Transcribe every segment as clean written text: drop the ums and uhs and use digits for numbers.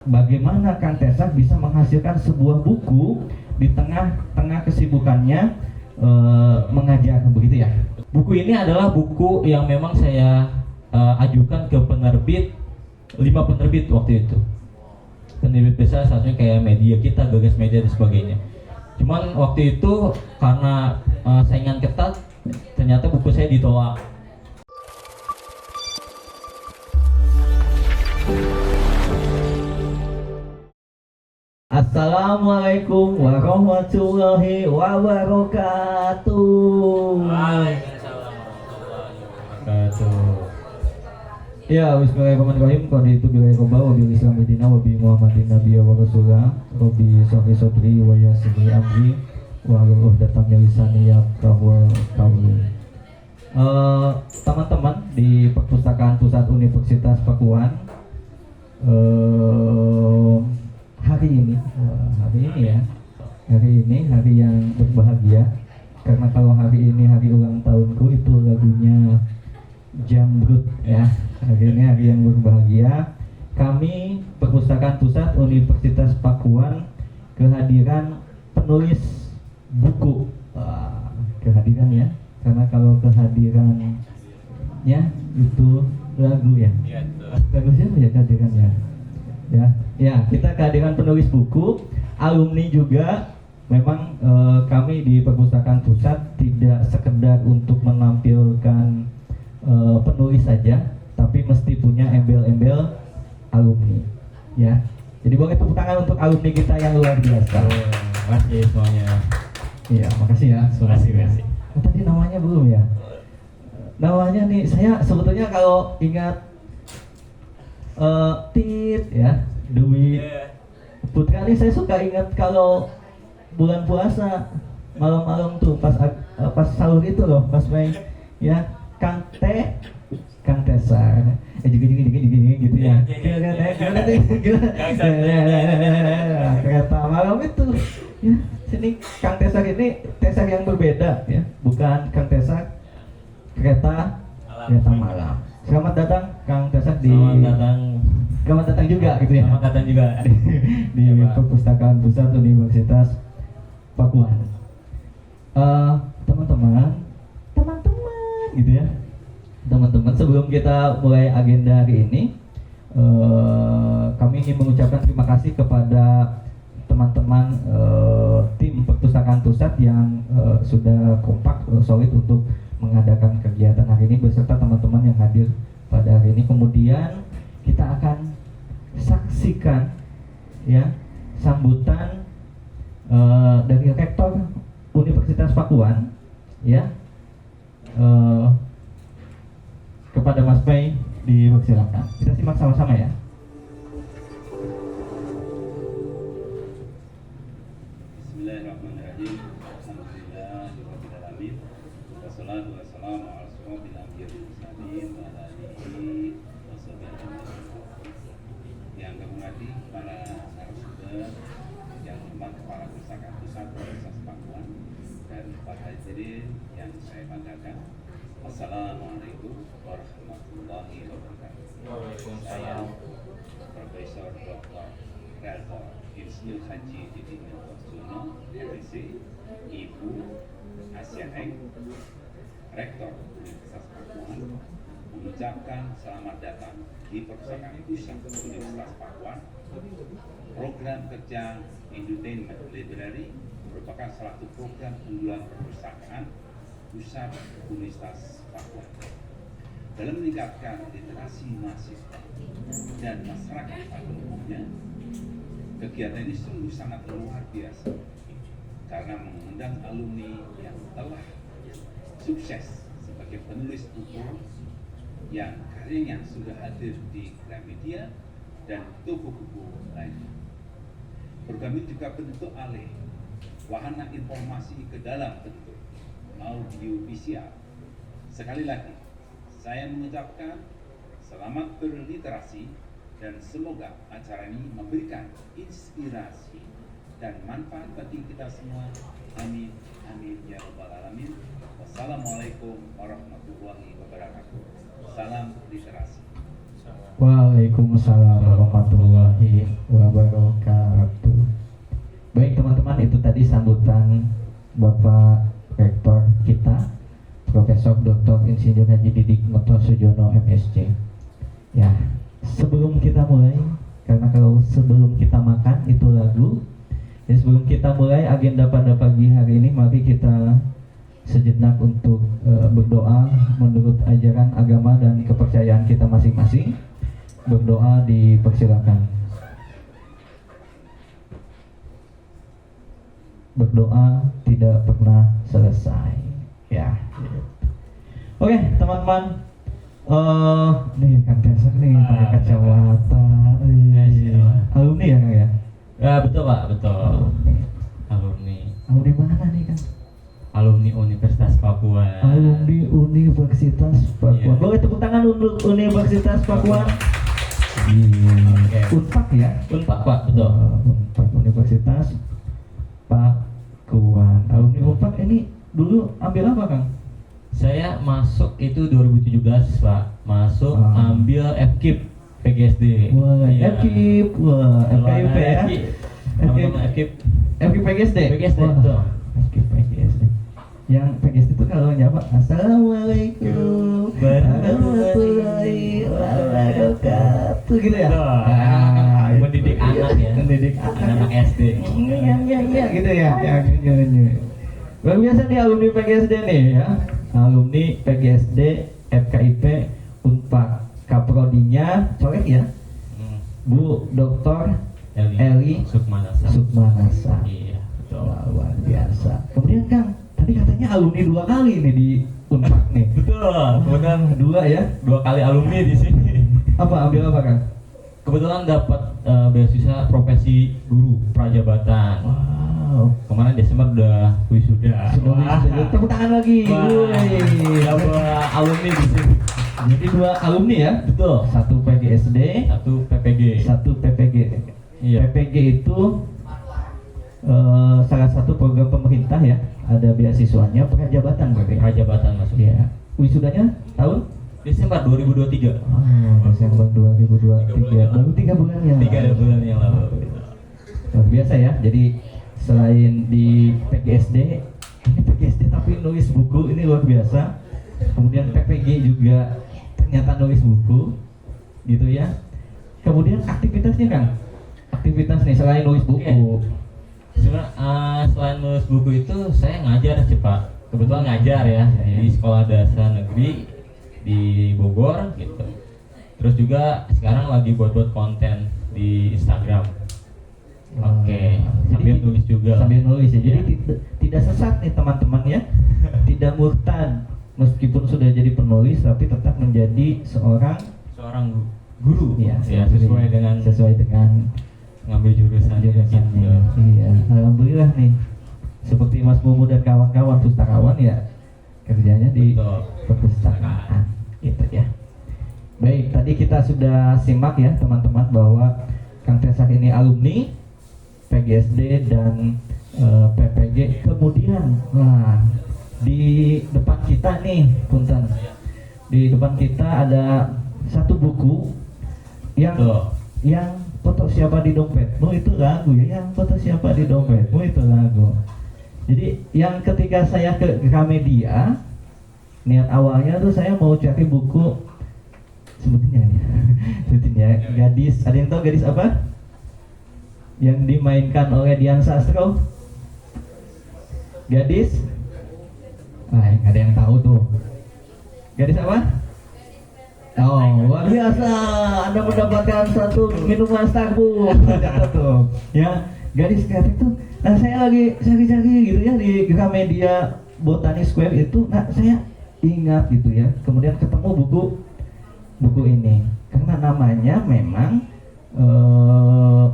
Bagaimana Kang Tesak bisa menghasilkan sebuah buku di tengah-tengah kesibukannya mengajar, begitu ya? Buku ini adalah buku yang memang saya ajukan ke penerbit, 5 penerbit waktu itu. Penerbit besar satunya kayak media kita, Gagas Media dan sebagainya. Cuman waktu itu karena saingan ketat, ternyata buku saya ditolak. Assalamualaikum warahmatullahi wabarakatuh. Waalaikumsalam warahmatullahi wabarakatuh. Ya, bismillahirrahmanirrahim. Qadi itu bila qaba wa bil Islam dina wa bi Muhammadin nabiyya wa rasulah. Rabbi shrah sadri wa yassir li amri wa hlul 'uqdatam min lisani yafqahu qawli. Teman-teman di Perpustakaan Pusat Universitas Pakuan, hari ini hari yang berbahagia, karena kalau hari ini hari ulang tahunku, itu lagunya Jamrut ya. Hari ini hari yang berbahagia. Kami Perpustakaan Pusat Universitas Pakuan kehadiran penulis buku. Kehadiran ya, karena kalau kehadirannya itu lagu ya. Lagu siapa ya kehadirannya? Ya, kita kehadiran penulis buku, alumni juga. Memang kami di Perpustakaan Pusat tidak sekedar untuk menampilkan penulis saja, tapi mesti punya embel-embel alumni, ya. Jadi boleh tepuk tangan untuk alumni kita yang luar biasa. Makasih semuanya. Iya, makasih ya. Makasih. Tadi namanya belum ya? Namanya nih, saya sebetulnya kalau ingat Tit ya, Dewi Putra nih, saya suka ingat kalau bulan puasa malam-malam tuh pas sahur itu loh, pas main ya, Kang Tesar, gini gitu ya. Kereta malam itu ya, sini Kang Tesar ini Tesar yang berbeda ya, bukan Kang Tesar kereta malam. Selamat datang Kang Tesar di. Selamat datang juga gitu ya. Selamat datang juga di Perpustakaan Pusat Universitas Pakuan. Teman-teman gitu ya. Teman-teman, sebelum kita mulai agenda hari ini, kami ingin mengucapkan terima kasih kepada teman-teman tim Perpustakaan Pusat yang sudah kompak, solid untuk mengadakan kegiatan hari ini beserta teman-teman yang hadir pada hari ini. Kemudian kita akan saksikan ya sambutan dari Rektor Universitas Pakuan ya, kepada Mas Pei, dipersilakan. Kita simak sama-sama ya. Bismillahirrahmanirrahim. Alhamdulillahirabbil alamin. Wassalatu wassalamu ala asyrofil anbiya'i wal mursalin wa ala alihi washabihi. Yang kami hormati para narasumber, yang hormat Kepala Perpustakaan Pusat Universitas Pakuan, dan para hadirin yang saya banggakan. Assalamualaikum warahmatullahi wabarakatuh. Saya Profesor Dr. Reltor Insinyur Haji Didi Nurwono, MSc, Ibu Asia Eng, Rektor Universitas Pakuan, mengucapkan selamat datang di Perpustakaan Pusat Universitas Pakuan. Program kerja Edutainment Library merupakan salah satu program unggulan perpustakaan Pusat Universitas Pakuan dalam meningkatkan literasi mahasiswa dan masyarakat pada umumnya. Kegiatan ini sungguh sangat luar biasa karena mengundang alumni yang telah sukses sebagai penulis buku, yang karyanya sudah hadir di Gramedia dan toko buku lainnya. Program ini juga bentuk alih wahana informasi ke dalam bentuk audiovisual. Sekali lagi, saya mengucapkan selamat berliterasi dan semoga acara ini memberikan inspirasi dan manfaat bagi kita semua. Amin, amin ya rabbal alamin. Wassalamualaikum warahmatullahi wabarakatuh. Salam literasi. Waalaikumsalam warahmatullahi wabarakatuh. Baik teman-teman, itu tadi sambutan Bapak Rektor kita, Profesor Dr. Insinyur Haji Didik Noto Sujono MSc. Ya, sebelum kita mulai, karena kalau sebelum kita makan itu lagu, jadi sebelum kita mulai agenda pada pagi hari ini, mari kita sejenak untuk berdoa menurut ajaran agama dan kepercayaan kita masing-masing. Berdoa dipersilakan. Berdoa tidak pernah selesai. Ya. Oke, teman-teman. Nih kan Tesar nih pakai kacamata. Alumni ya Kang ya? Ya betul Pak, betul. Alumni. Alumni. Alumni mana nih Kang? Alumni Universitas Papua. Alumni Universitas Papua. Iya. Boleh tepuk tangan untuk Universitas Papua. Oke. Unpad ya? Unpad Pak, betul. Unpad Universitas Pakuan. Alumni Unpad ini dulu ambil apa Kang? Saya masuk itu 2017 Pak. Masuk ambil FKIP PGSD. Wah, Iya. FKIP, wah, FKIP ya? Teman-teman FKIP. FKIP PGSD? PGSD, Wah, betul. FKIP PGSD. Yang PGSD itu kalau nyapa Assalamualaikum warahmatullahi wabarakatuh gitu ya? Mendidik anak ya. Mendidik anak SD. Ya, gitu ya. Luar biasa nih alumni PGSD nih ya. Alumni PGSD FKIP Unpad. Kaprodinya colek ya, Bu Dr. Eli Sukmanasa. Iya, betul. Luar biasa. Kemudian Kang, tadi katanya alumni 2 kali nih di Unpad nih. Betul. Kemudian 2 ya? 2 kali alumni di sini. Apa ambil apa Kang? Kebetulan dapat beasiswa profesi guru prajabatan. Wow. Kemarin Desember udah wisuda. Sudah wisuda. Tepuk tangan lagi. Dapat alumni di sini. Jadi 2 alumni ya? Betul. 1 PGSD, 1 PPG. 1 PPG. Iya. PPG itu salah satu program pemerintah ya. Ada beasiswanya prajabatan berarti. Prajabatan masuk. Iya. Wisudanya tahun? Desember 2023. Desember 2023. Baru 3 bulan ya. 3 bulan yang lalu. Luar biasa ya. Jadi selain di PGSD, ini PGSD tapi nulis buku, ini luar biasa. Kemudian PPG juga ternyata nulis buku, gitu ya. Kemudian aktivitasnya Kang, aktivitas nih selain nulis buku. Sebenarnya selain nulis buku itu saya ngajar sih Pak. Kebetulan ngajar ya di sekolah dasar negeri di Bogor gitu. Terus juga sekarang lagi buat konten di Instagram. Oke, sambil nulis juga. Sambil nulis ya. Jadi tidak sesat nih teman-teman ya. Tidak murtad. Meskipun sudah jadi penulis tapi tetap menjadi seorang guru ya, sesuai dengan ngambil jurusannya gitu. Iya, alhamdulillah nih. Seperti Mas Mumu dan kawan-kawan pustakawan ya, kerjanya di perpustakaan gitu ya. Baik, tadi kita sudah simak ya teman-teman bahwa Kang Tesar ini alumni PGSD dan PPG. Kemudian di depan kita nih, punten. Di depan kita ada satu buku yang foto siapa di dompetmu itu lagu ya, yang foto siapa di dompetmu itu lagu. Jadi yang ketika saya ke Gramedia, niat awalnya tuh saya mau cari buku sebutin ya, gadis. Ada yang tahu gadis apa? Yang dimainkan oleh Dian Sastro. Gadis? Ada yang tahu tuh. Gadis apa? Oh, luar biasa. Anda mendapatkan satu minuman Starbucks. Tuh. Ya, gadis kreatif tuh. Nah, saya lagi cari-cari gitu ya di Gramedia Botani Square itu. Nah, saya ingat gitu ya. Kemudian ketemu buku ini. Karena namanya memang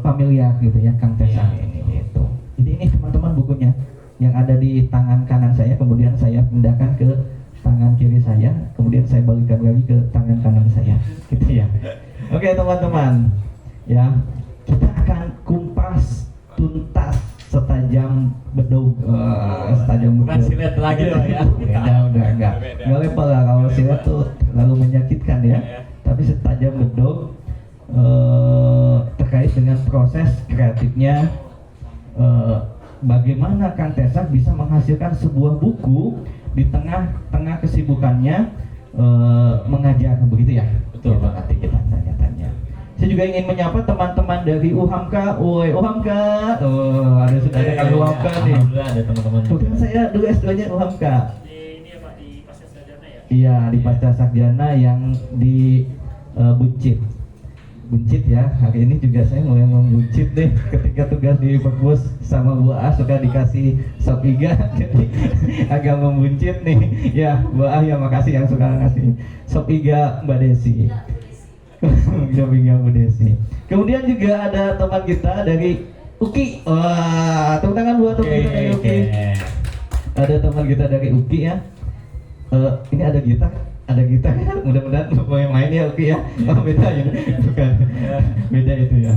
familiar gitu ya, Kang Tesar ini gitu. Jadi ini teman-teman bukunya yang ada di tangan kanan saya, kemudian saya pindahkan ke tangan kiri saya, kemudian saya balikkan lagi ke tangan kanan saya, gitu ya. Oke teman-teman, ya kita akan kumpas tuntas setajam bedug, setajam bukan silet lagi loh ya. Udah enggak level lah kalau silet tuh terlalu menyakitkan ya. tapi setajam bedog terkait dengan proses kreatifnya. Bagaimana Kang Tesak bisa menghasilkan sebuah buku di tengah-tengah kesibukannya mengajar, begitu ya? Betul, Pak. Nanti kita tanya-tanya. Saya juga ingin menyapa teman-teman dari UHAMKA. Woi, UHAMKA. Oh, sudah ada Kang UHAMKA nih. Alhamdulillah ada teman-teman. Bukan, saya dulu S2-nya UHAMKA. Ini ya Pak, di Pasca Sarjana ya? Iya, di Pasca Sarjana yang di Buncit. Buncit ya. Hari ini juga saya mulai membuncit deh ketika tugas di perpus sama Bu A suka dikasih sop iga. Jadi agak membuncit nih. Ya, Bu A ya makasih yang suka ngasih sop iga Mbak Desi. Jambingan Bu Desi. Kemudian juga ada teman kita dari UKI. Wah, tepuk tangan buat teman kita dari UKI. Ada teman kita dari UKI ya. Ini ada gitar ya. Mudah-mudahan mau main ya UKI ya. Oh, beda ya. Bukan. Beda itu ya.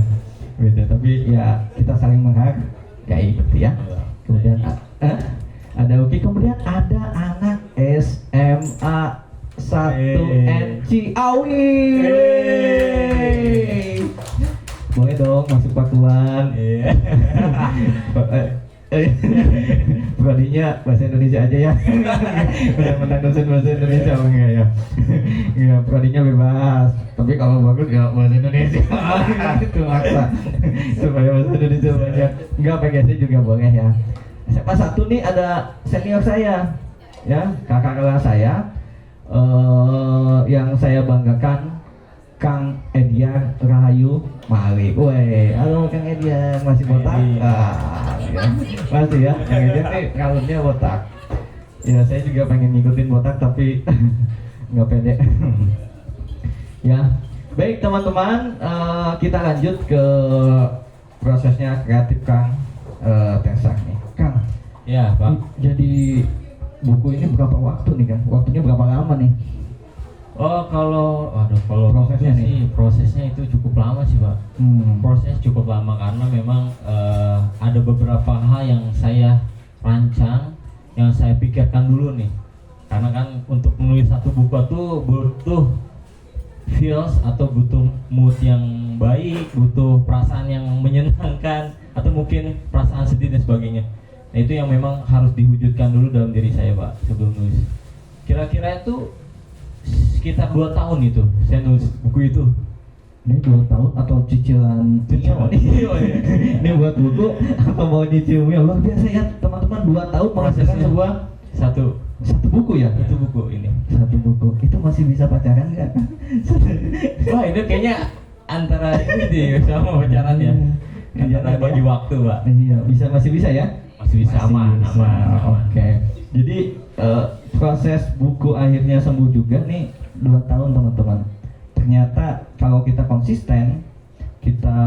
Beda, tapi ya kita saling menghargai gitu ya. Kemudian ada UKI, kemudian ada anak SMA 1 NC Awi. Boleh dong masuk pakuan. Prodinya bahasa Indonesia aja ya. Udah menang dosen bahasa Indonesia enggak ya? Iya, prodinya bebas. Tapi kalau bagus ya bahasa Indonesia. Itu maksa. Supaya bahasa Indonesia banyak. Enggak, PGC juga boleh ya. SMA 1 nih ada senior saya. Ya, kakak kelas saya. Yang saya banggakan Kang Edian Rahayu Malik. Woi, halo Kang Edian, masih botak? Ya. Masih ya, Kang Edian nih kalunnya botak. Ya, saya juga pengen ngikutin botak tapi nggak pede. Ya, baik teman-teman, kita lanjut ke prosesnya kreatif Kang Tesak nih. Kang, Ya, Pak. jadi buku ini berapa waktu nih Kang? Waktunya berapa lama nih? Oh, kalau Prosesnya itu nih. sih, prosesnya itu cukup lama sih, Pak. Proses cukup lama karena memang ada beberapa hal yang saya rancang, yang saya pikirkan dulu nih. Karena kan untuk menulis satu buku itu butuh feels atau butuh mood yang baik, butuh perasaan yang menyenangkan atau mungkin perasaan sedih dan sebagainya. Nah, itu yang memang harus diwujudkan dulu dalam diri saya, Pak, sebelum nulis. Kira-kira itu sekitar 2 tahun itu saya nulis buku itu. Ini 2 tahun atau cicilan Cicilan. Mio? Ini buat buku atau mau nyicil Mio? Luar biasa ya teman-teman, 2 tahun menghasilkan Prosesnya. sebuah Satu buku ya? itu buku ini. Satu buku, itu masih bisa pacaran nggak? Wah, itu kayaknya antara ini deh sama pacarannya. Antara bagi waktu, Pak. Iya, masih bisa ya? Masih bisa, aman. Oke. Jadi proses buku akhirnya sembuh juga nih 2 tahun teman-teman. Ternyata kalau kita konsisten, kita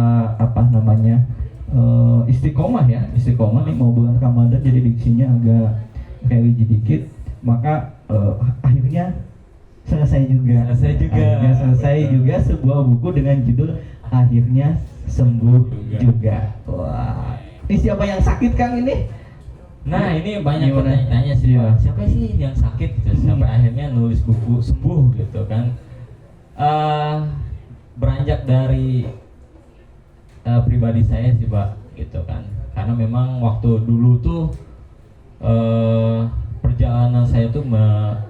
istiqomah nih, mau bulan Ramadan jadi diksinya agak religi dikit, maka akhirnya selesai juga. Akhirnya selesai juga sebuah buku dengan judul Akhirnya Sembuh juga. Wah, ini siapa yang sakit Kang ini? Nah, ini banyak Gimana? pertanyaan sih, Iya. Pak. Siapa sih yang sakit gitu sampai akhirnya nulis buku sembuh gitu kan? Beranjak dari pribadi saya sih, Pak, gitu kan. Karena memang waktu dulu tuh perjalanan saya tuh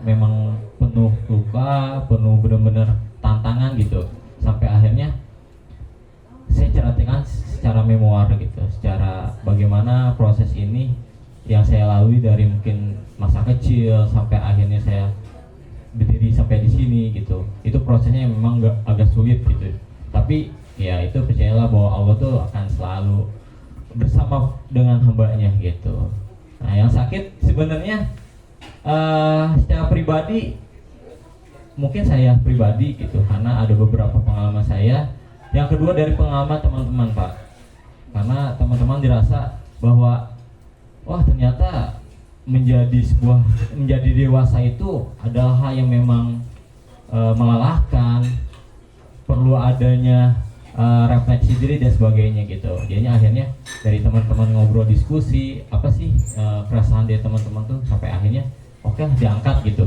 memang penuh luka, penuh benar-benar tantangan gitu. Sampai akhirnya saya ceritakan secara memoir gitu, secara bagaimana proses ini yang saya lalui dari mungkin masa kecil sampai akhirnya saya berdiri sampai di sini gitu. Itu prosesnya memang agak sulit gitu. Tapi ya itu percayalah bahwa Allah tuh akan selalu bersama dengan hambanya gitu. Nah, yang sakit sebenarnya secara pribadi mungkin saya pribadi gitu, karena ada beberapa pengalaman saya. Yang kedua dari pengalaman teman-teman, Pak, karena teman-teman dirasa bahwa wah ternyata menjadi dewasa itu adalah hal yang memang melelahkan, perlu adanya refleksi diri dan sebagainya gitu. Jadi akhirnya dari teman-teman ngobrol diskusi apa sih keresahan dari teman-teman tuh, sampai akhirnya oke, diangkat gitu.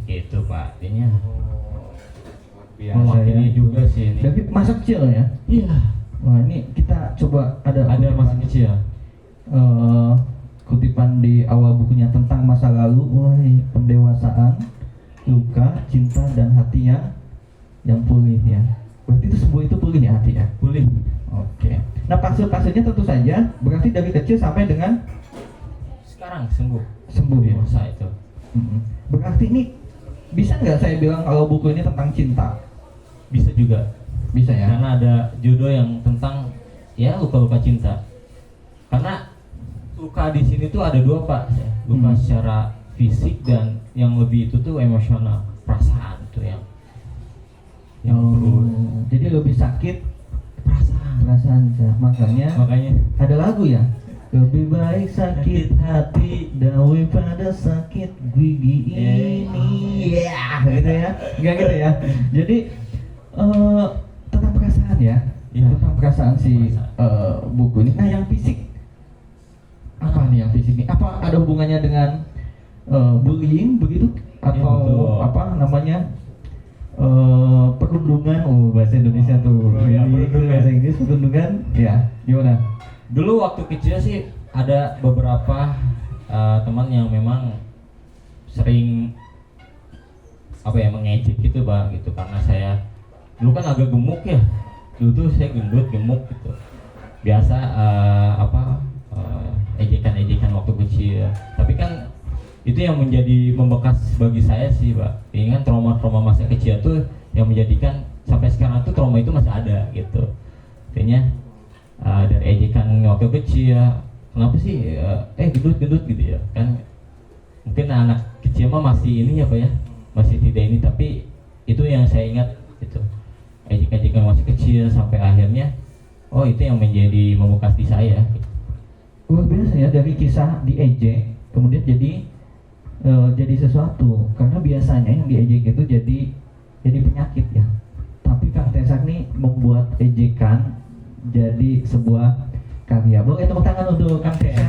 Gitu Pak, artinya Biasa mewakili ya. juga sih ini. Dari masa kecil ya. Iya. Wah ini kita coba ada Masa kecil. Kutipan di awal bukunya tentang masa lalu, pendewasaan, luka, cinta dan hati yang pulih ya. Berarti itu semua itu pulih ya hati ya. Pulih. Oke. Nah fase-fasenya tentu saja berarti dari kecil sampai dengan Sekarang sembuh. sembuh ya. Masa itu. Berarti ini bisa nggak saya bilang kalau buku ini tentang cinta? Bisa juga. Bisa ya. Karena ada judul yang tentang ya luka-luka cinta. Karena luka di sini tuh ada dua Pak, luka secara fisik dan yang lebih itu tuh emosional, perasaan tuh yang Jadi lebih sakit perasaan. ya. Makanya ada lagu ya. Lebih baik sakit hati daripada sakit gigi ini. Ya, gitu ya. Enggak gitu ya. Jadi tentang perasaan ya. Tentang perasaan si buku ini. Nah, yang fisik apa nih yang fisik ini? Apa ada hubungannya dengan bullying begitu atau betul. apa namanya? Perundungan, bahasa Indonesia tuh. Perundungan. Bahasa Inggris perundungan. Ya, gimana? Dulu waktu kecil sih ada beberapa teman yang memang sering mengejek gitu Pak, gitu karena saya dulu kan agak gemuk ya. Dulu tuh saya gendut, gemuk gitu. Biasa ejekan-ejekan waktu kecil. Tapi kan itu yang menjadi membekas bagi saya sih Pak. Ini kan trauma-trauma masa kecil tuh yang menjadikan sampai sekarang tuh trauma itu masih ada gitu. Artinya dari ejekan waktu kecil, kenapa sih gendut gitu ya kan, mungkin anak kecil mah masih ini ya Pak ya, masih tidak ini, tapi itu yang saya ingat itu ejekan masih kecil sampai akhirnya itu yang menjadi membekas di saya. Luar biasa ya, dari kisah diejek kemudian jadi sesuatu, karena biasanya yang diejek itu jadi penyakit ya, tapi Kang Tesak nih membuat ejekan jadi sebuah karya. Boleh tepuk tangan untuk Kang Tesak.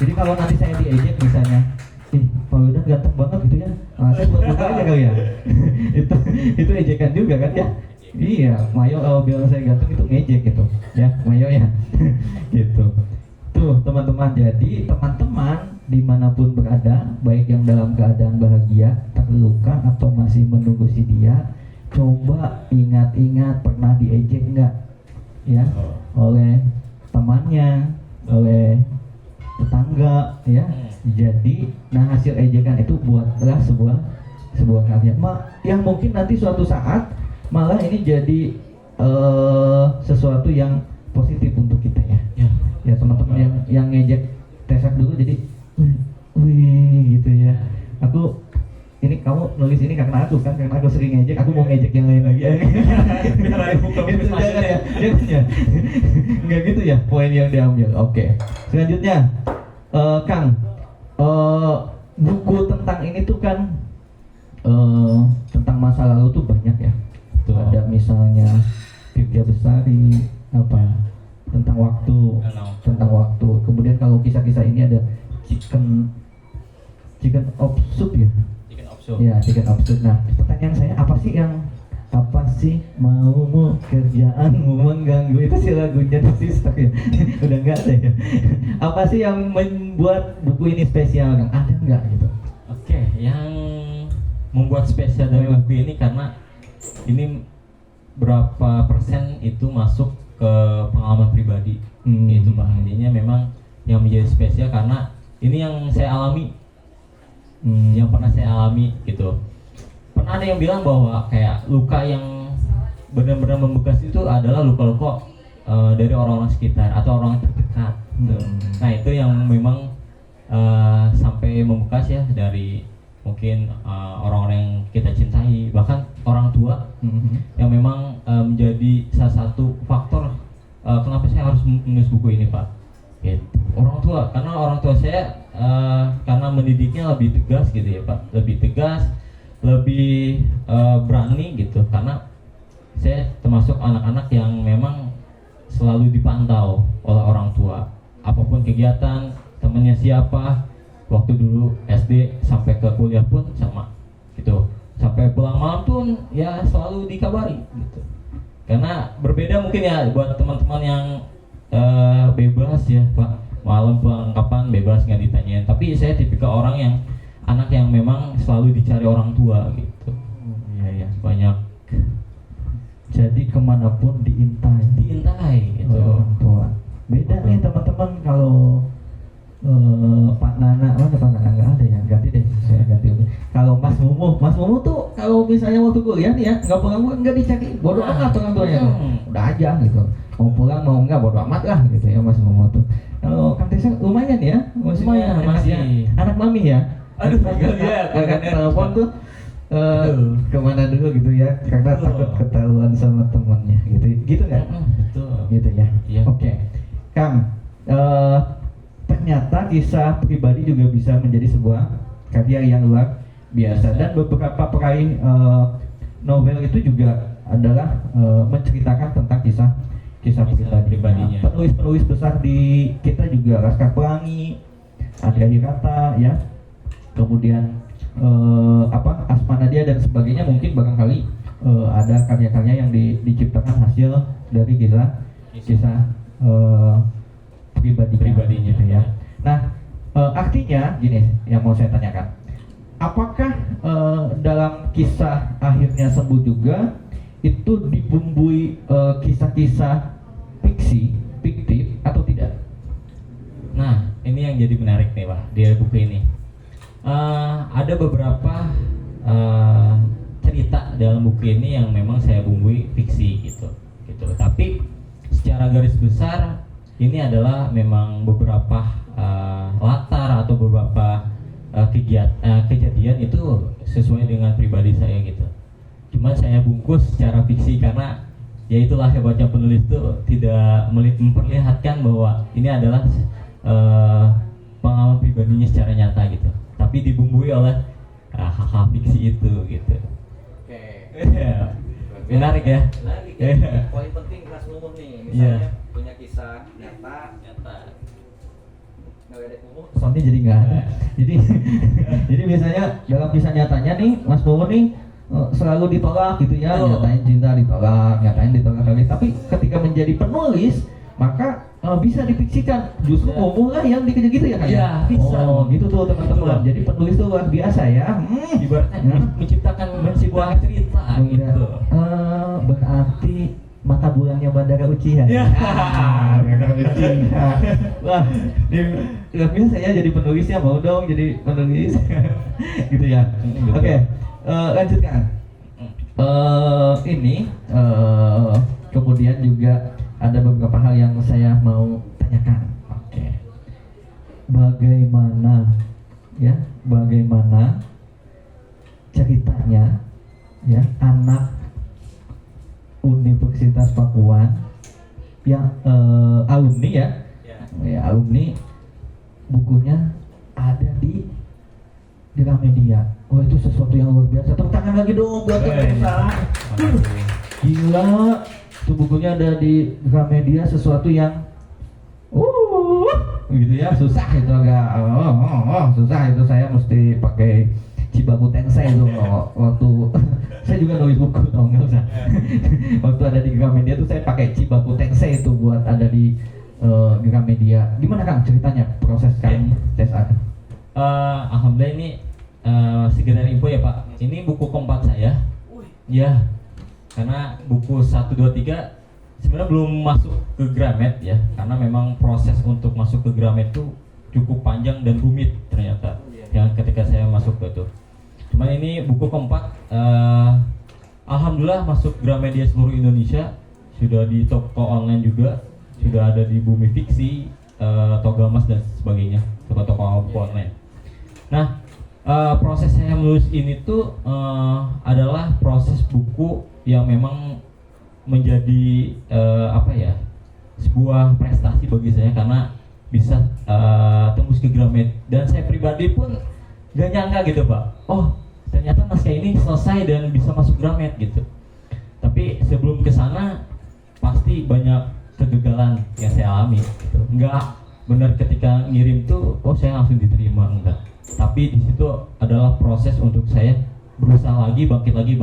Jadi kalau nanti saya diejek misalnya, Pak Wildan ganteng banget gitu ya, saya buat aja kali ya. itu ejekan juga kan ya. Iya, Mayo kalau bilang saya ganteng itu ngejek gitu ya, Mayo ya. Gitu. Tuh teman-teman, jadi teman-teman dimanapun berada, baik yang dalam keadaan bahagia, terluka atau masih menunggu si dia, coba ingat-ingat pernah diejek nggak ya oleh temannya, oleh tetangga ya. Jadi nah hasil ejekan itu buatlah sebuah karya yang mungkin nanti suatu saat malah ini jadi sesuatu yang positif untuk kita ya. Ya teman-teman yang ngejek Tesak dulu jadi wih gitu ya. Ini kamu nulis ini karena aku sering ngejek, aku mau ngejek yang lain lagi. Jangan ya. Enggak gitu ya poin yang diambil. Oke. Selanjutnya Kang, buku tentang ini tuh kan tentang masa lalu tuh banyak ya. Tuh ada misalnya Firja Besari tentang waktu. Kemudian kalau kisah-kisah ini ada chicken of soup ya. Chicken of soup. Nah, pertanyaan saya apa sih maumu kerjaanmu mengganggu, itu sih lagunya The Sister ya. Udah enggak ada ya. Apa sih yang membuat buku ini spesial Kang? Ada enggak gitu? Oke, yang membuat spesial dari buku ini karena ini berapa persen itu masuk ke pengalaman pribadi. Itu Pak. Jadinya memang yang menjadi spesial karena ini yang saya alami. Yang pernah saya alami gitu. Pernah ada yang bilang bahwa kayak luka yang benar-benar membekas itu adalah luka-luka dari orang-orang sekitar atau orang terdekat. Nah itu yang memang sampai membekas ya, dari mungkin orang-orang yang kita cintai, bahkan orang tua yang memang menjadi salah satu faktor kenapa saya harus menulis buku ini Pak. Gitu. Orang tua, karena orang tua saya karena mendidiknya lebih tegas gitu ya Pak, lebih tegas, lebih berani gitu, karena saya termasuk anak-anak yang memang selalu dipantau oleh orang tua, apapun kegiatan temennya siapa, waktu dulu SD sampai ke kuliah pun sama, gitu. Sampai pulang malam pun ya selalu dikabari gitu. Karena berbeda mungkin ya buat teman-teman yang bebas ya Pak, malam pulang kapan bebas nggak ditanyain. Tapi saya tipikal orang yang anak yang memang selalu dicari orang tua gitu. Iya ya. Banyak Jadi kemanapun diintai diintai gitu. oleh orang tua. Beda nih teman-teman kalau Pak Nana, Pak Nana nggak ada ya, ganti deh, saya ganti. Kalau Mas Mumu tuh kalau misalnya waktu kuliah nih ya, nggak pulang nggak dicari, bodoh amat orang tuanya tuh, udah aja gitu. Mau pulang mau nggak bodoh amat lah gitu ya Mas Mumu tuh. Kalau Kang Tesa lumayan ya, Lumayan, masih. anak mami ya. Aduh, iya, agak telepon tuh kemana dulu gitu ya, karena takut ketahuan sama temannya gitu nggak? Betul. Gitu ya. Iya. Oke, Kang. Ternyata kisah pribadi juga bisa menjadi sebuah karya yang luar biasa, dan beberapa peraih novel itu juga adalah menceritakan tentang kisah pribadinya. Penulis besar di kita juga Laskar Pelangi, Andrea Hirata ya, kemudian Asma Nadia dan sebagainya, mungkin barangkali ada karya-karya yang diciptakan hasil dari kisah pribadinya gitu ya. Nah, artinya gini yang mau saya tanyakan, apakah dalam kisah Akhirnya Sembuh juga itu dibumbui kisah-kisah fiktif atau tidak? Nah, ini yang jadi menarik nih Pak di buku ini. Ada beberapa cerita dalam buku ini yang memang saya bumbui fiksi gitu. Tapi secara garis besar ini adalah memang beberapa latar atau beberapa kejadian itu sesuai dengan pribadi saya gitu. Cuman saya bungkus secara fiksi karena ya itulah hebatnya penulis itu tidak memperlihatkan bahwa ini adalah pengalaman pribadinya secara nyata gitu. Tapi dibumbui oleh hal-hal fiksi itu gitu. Oke. Menarik ya. Poin penting kelas umum nih, Iya. punya kisah nyata. Nggak ada umum. Soalnya jadi nggak ada. Jadi biasanya dalam kisah nyatanya nih, Mas Mumu nih selalu ditolak gitu ya, nyatain cinta ditolak lagi. Tapi ketika menjadi penulis, maka bisa difiksikan. Justru Mumu lah yang dikejar gitu ya kan? Iya, bisa. Oh, gitu tuh teman-teman. Jadi penulis tuh luar biasa ya. Ibaratnya menciptakan sebuah cerita gitu. Berarti mata bulannya Bandara Uchiha. Ya. Bandara Uchiha. Wah, biasa ya jadi penulisnya, mau dong jadi penulis. Gitu ya. Oke, lanjutkan. Ini kemudian juga ada beberapa hal yang saya mau tanyakan. Oke. Bagaimana ceritanya ya anak Universitas Pakuan yang alumni ya, alumni bukunya ada di Gramedia. Oh, itu sesuatu yang luar biasa. Tepuk tangan lagi dong buat Kang. Gila, itu bukunya ada di Gramedia, sesuatu yang gitu ya, susah itu agak susah itu, saya mesti pakai Chibaku Tensei itu waktu saya juga nulis buku dong, nggak usah. Waktu ada di Gramedia tuh saya pakai Chibaku Tensei itu buat ada di Gramedia. Gimana Kang ceritanya proses Kang tes ada? Alhamdulillah ini sekedar info ya Pak. Ini buku keempat saya. Ya. Karena buku 1, 2, 3 sebenarnya belum masuk ke Gramet ya. Karena memang proses untuk masuk ke Gramet itu cukup panjang dan rumit ternyata. Yang ketika saya masuk ke itu. Cuman ini buku keempat, alhamdulillah masuk Gramedia seluruh Indonesia, sudah di toko online juga, sudah ada di Bumi Fiksi, Togamas dan sebagainya, toko-toko online. Nah, proses saya menulis ini tuh adalah proses buku yang memang menjadi sebuah prestasi bagi saya karena bisa tembus ke Gramet, dan saya pribadi pun gak nyangka gitu Pak. Oh, ternyata naskah ini selesai dan bisa masuk Gramet gitu. Tapi sebelum ke sana pasti banyak kegagalan yang saya alami gitu. Enggak benar ketika ngirim tuh oh saya langsung diterima, enggak. Tapi di situ adalah proses untuk saya berusaha lagi, bangkit lagi.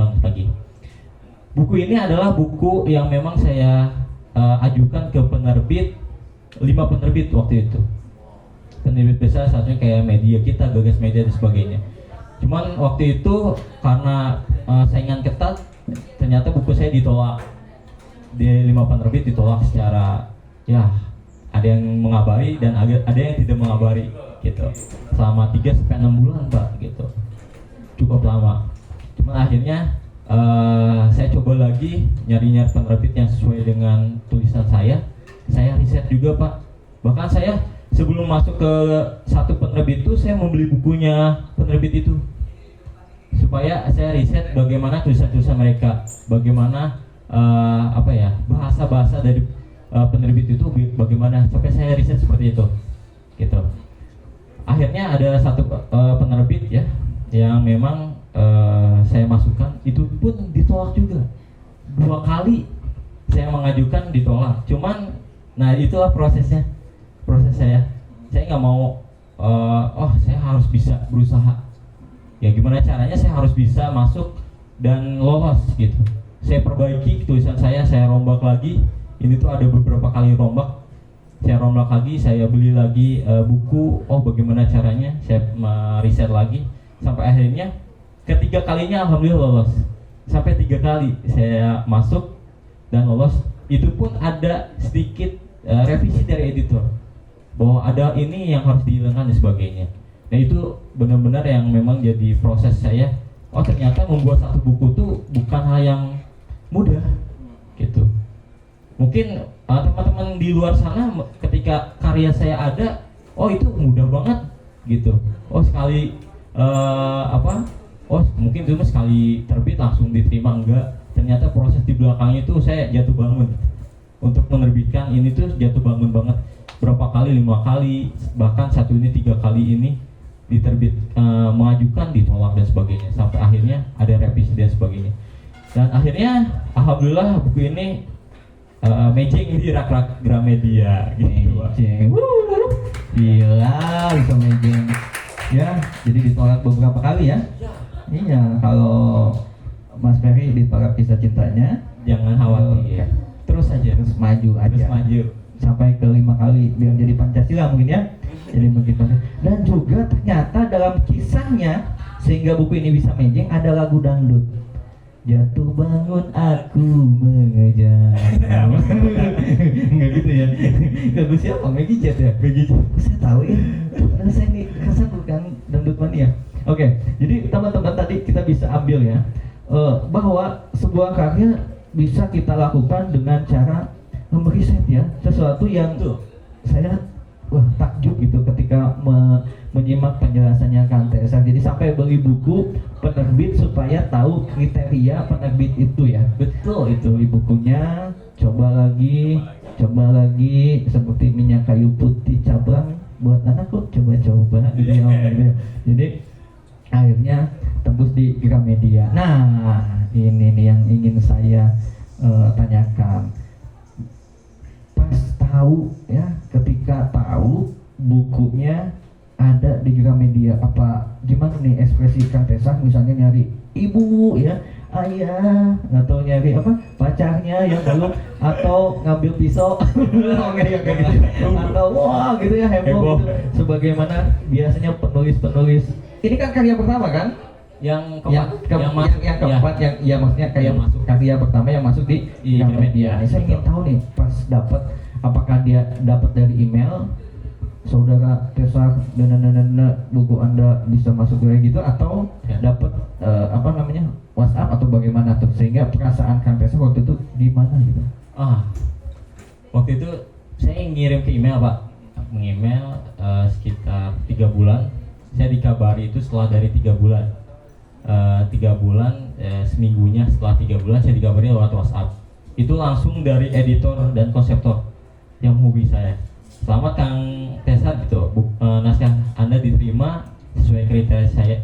Buku ini adalah buku yang memang saya ajukan ke penerbit, 5 penerbit waktu itu. Penerbit besar, satunya kayak media kita, Gagas Media dan sebagainya. Cuman waktu itu karena saingan ketat, ternyata buku saya ditolak. Di 5 penerbit ditolak secara, ya ada yang mengabari dan ada yang tidak mengabari gitu. Selama 3-6 bulan Pak gitu. Cukup lama. Cuman akhirnya saya coba lagi nyari penerbit yang sesuai dengan tulisan saya. Saya riset juga Pak. Bahkan saya sebelum masuk ke satu penerbit itu saya membeli bukunya penerbit itu, supaya saya riset bagaimana tulisan-tulisan mereka, bagaimana bahasa-bahasa dari penerbit itu bagaimana, sampai saya riset seperti itu gitu. Akhirnya ada satu penerbit ya yang memang saya masukkan, itu pun ditolak juga 2 kali. Saya mengajukan ditolak. Cuman nah itulah proses saya nggak mau saya harus bisa berusaha, ya gimana caranya saya harus bisa masuk dan lolos gitu. Saya perbaiki tulisan saya rombak lagi. Ini tuh ada beberapa kali rombak, saya rombak lagi, saya beli lagi buku, bagaimana caranya, saya riset lagi, sampai akhirnya ketiga kalinya alhamdulillah lolos. Sampai 3 kali saya masuk dan lolos. Itu pun ada sedikit revisi dari editor, bahwa ada ini yang harus dihilangkan dan sebagainya. Nah itu benar-benar yang memang jadi proses saya. Ternyata membuat satu buku tuh bukan hal yang mudah gitu. Mungkin teman-teman di luar sana ketika karya saya ada, itu mudah banget gitu. Sekali mungkin cuma sekali terbit langsung diterima, enggak. Ternyata proses di belakangnya itu saya jatuh bangun. Untuk menerbitkan ini tuh jatuh bangun banget. Berapa kali, 5 kali, bahkan satu ini 3 kali ini diterbit, mengajukan ditolak dan sebagainya, sampai akhirnya ada revisi dan sebagainya. Dan akhirnya alhamdulillah buku ini matching di rak-rak Gramedia gitu. Gila, bisa matching. Ya, jadi ditolak beberapa kali ya. Iya, kalau Mas Ferry ditolak kisah cintanya, jangan khawatir. Terus maju sampai ke 5 kali biar jadi Pancasila mungkin ya. Jadi mungkin dan juga ternyata dalam kisahnya, sehingga buku ini bisa matching, ada lagu dangdut. Jatuh bangun aku mengejar. Enggak gitu ya. Lagu siapa? Maggie Jet ya? Maggie Jet. Saya tahu ya. Karena saya nih kasar bukan dangdut mania. Oke, jadi teman-teman tadi kita bisa ambil ya, bahwa sebuah karya bisa kita lakukan dengan cara meriset ya, sesuatu yang saya takjub gitu ketika menyimak penjelasannya Kang Tesa. Jadi sampai beli buku penerbit supaya tahu kriteria penerbit itu ya. Betul itu di bukunya. Coba lagi seperti minyak kayu putih cabang buat anakku, coba-coba gitu ya. Jadi akhirnya tembus di Gramedia. Nah, ini nih yang ingin saya tanyakan. Pas tahu ya, ketika tahu bukunya ada di Gramedia, apa gimana nih ekspresi Kang Tesa, misalnya nyari ibu ya, ayah, atau nyari pacarnya yang belum, atau ngambil pisau atau wah gitu ya, heboh gitu. Sebagaimana biasanya penulis ini kan karya pertama kan? Yang keempat, maksudnya kayak masuk karya pertama yang masuk di Gramedia. Saya ingin tahu nih, pas dapat, apakah dia dapat dari email, saudara Tesa buku Anda bisa masuk kayak gitu, atau dapat WhatsApp atau bagaimana tuh, sehingga perasaan Kang Tesa waktu itu gimana gitu? Waktu itu saya ngirim ke email Pak, mengemail sekitar 3 bulan. Saya dikabari itu setelah dari 3 bulan. 3 bulan, seminggunya setelah 3 bulan saya dikabari lewat WhatsApp. Itu langsung dari editor dan konseptor yang hubungi saya. Selamat Kang Tesa gitu, naskah Anda diterima sesuai kriteria saya,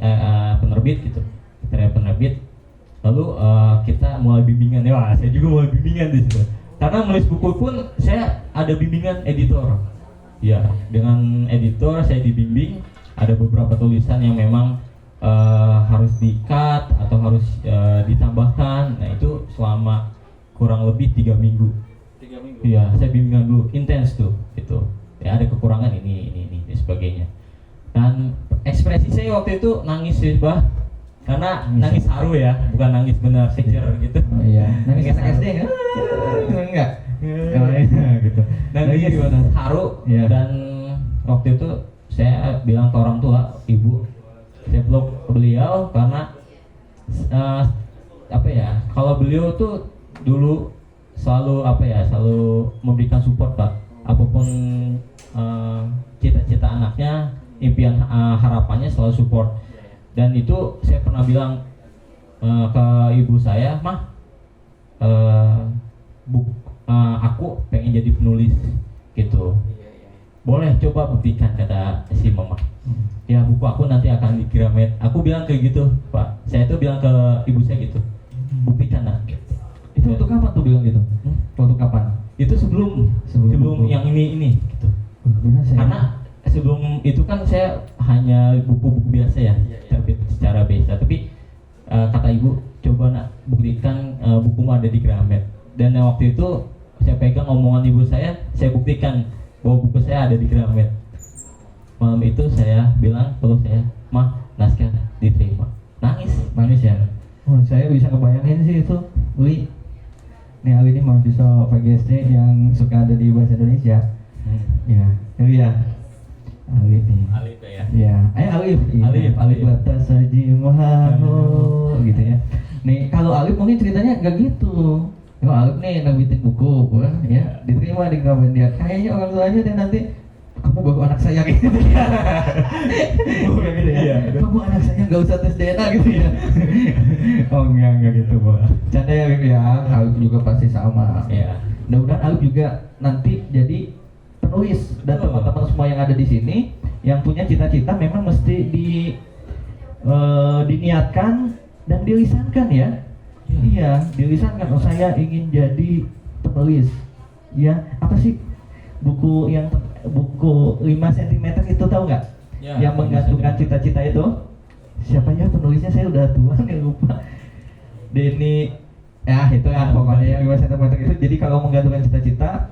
penerbit gitu, kriteria penerbit. Lalu kita mulai bimbingan ya, saya juga mulai bimbingan di situ. Karena menulis buku pun saya ada bimbingan editor. Ya, dengan editor saya dibimbing. Ada beberapa tulisan yang memang harus di-cut atau harus ditambahkan. Nah itu selama kurang lebih 3 minggu. 3 minggu. Iya, saya bimbingan dulu, intens tuh, gitu. Ya ada kekurangan ini dan sebagainya. Dan ekspresi saya waktu itu nangis sih, Bah. Karena nangis haru ya, bukan nangis benar kejer gitu. Oh iya. Nangis anak SD enggak? Enggak. Oh, iya, gitu. Nangis haru Iya. dan waktu itu saya bilang ke orang tua, ibu, saya peluk beliau karena apa ya? Kalau beliau tuh dulu selalu selalu memberikan support, Pak. Apapun cita-cita anaknya, impian harapannya selalu support. Dan itu saya pernah bilang ke ibu saya, "Mah, aku pengen jadi penulis gitu. Boleh coba buktikan," kata si mama. "Ya buku aku nanti akan di Gramet." Aku bilang kayak gitu, Pak. Saya tuh bilang ke ibu saya gitu, "Buktikan nak." Itu untuk kapan tuh bilang gitu? Waktu kapan? Itu sebelum buku. yang ini gitu. Biasa ya? Karena sebelum itu kan saya hanya buku-buku biasa ya, terbit secara biasa. Tapi kata ibu, "Coba nak buktikan bukumu ada di Gramet." Dan waktu itu saya pegang omongan ibu saya buktikan bahwa buku saya ada di Gramet. Malam itu saya bilang peluk saya, "Mah, naskah diterima." Nangis ya. Oh, saya bisa kebayangin sih itu, Uli. Nih Ali ini mahasiswa PGSD yang suka ada di bahasa Indonesia. Ya, itu ya. Alif nih. Alif ya. Ya, Alif. Alif. Batas saji mahaho gitu ya. Nih kalau Alif mungkin ceritanya nggak gitu. Kalau Alif nih nerbitin buku, ya diterima di kawan dia. Kayaknya orang tuanya dia nanti, "Kamu baru anak saya," gitu ya. Bukan gitu ya. "Kamu anak saya, nggak usah tes DNA," gitu ya. Oh enggak gitu, Bu. Canda ya, Alif ya. Alif juga pasti sama. Iya. Mudah-mudahan Alif juga nanti jadi penulis, dan teman-teman semua yang ada di sini yang punya cita-cita memang mesti diniatkan dan dilisankan ya. Iya, dilisankan. Oh, saya ingin jadi penulis. Ya, apa sih buku 5 cm itu, tahu nggak? Ya, yang menggantungkan cita-cita itu. Siapa ya penulisnya, saya udah tua nih, lupa. Denny, ya itu ya pokoknya yang 5 cm itu. Jadi kalau menggantungkan cita-cita,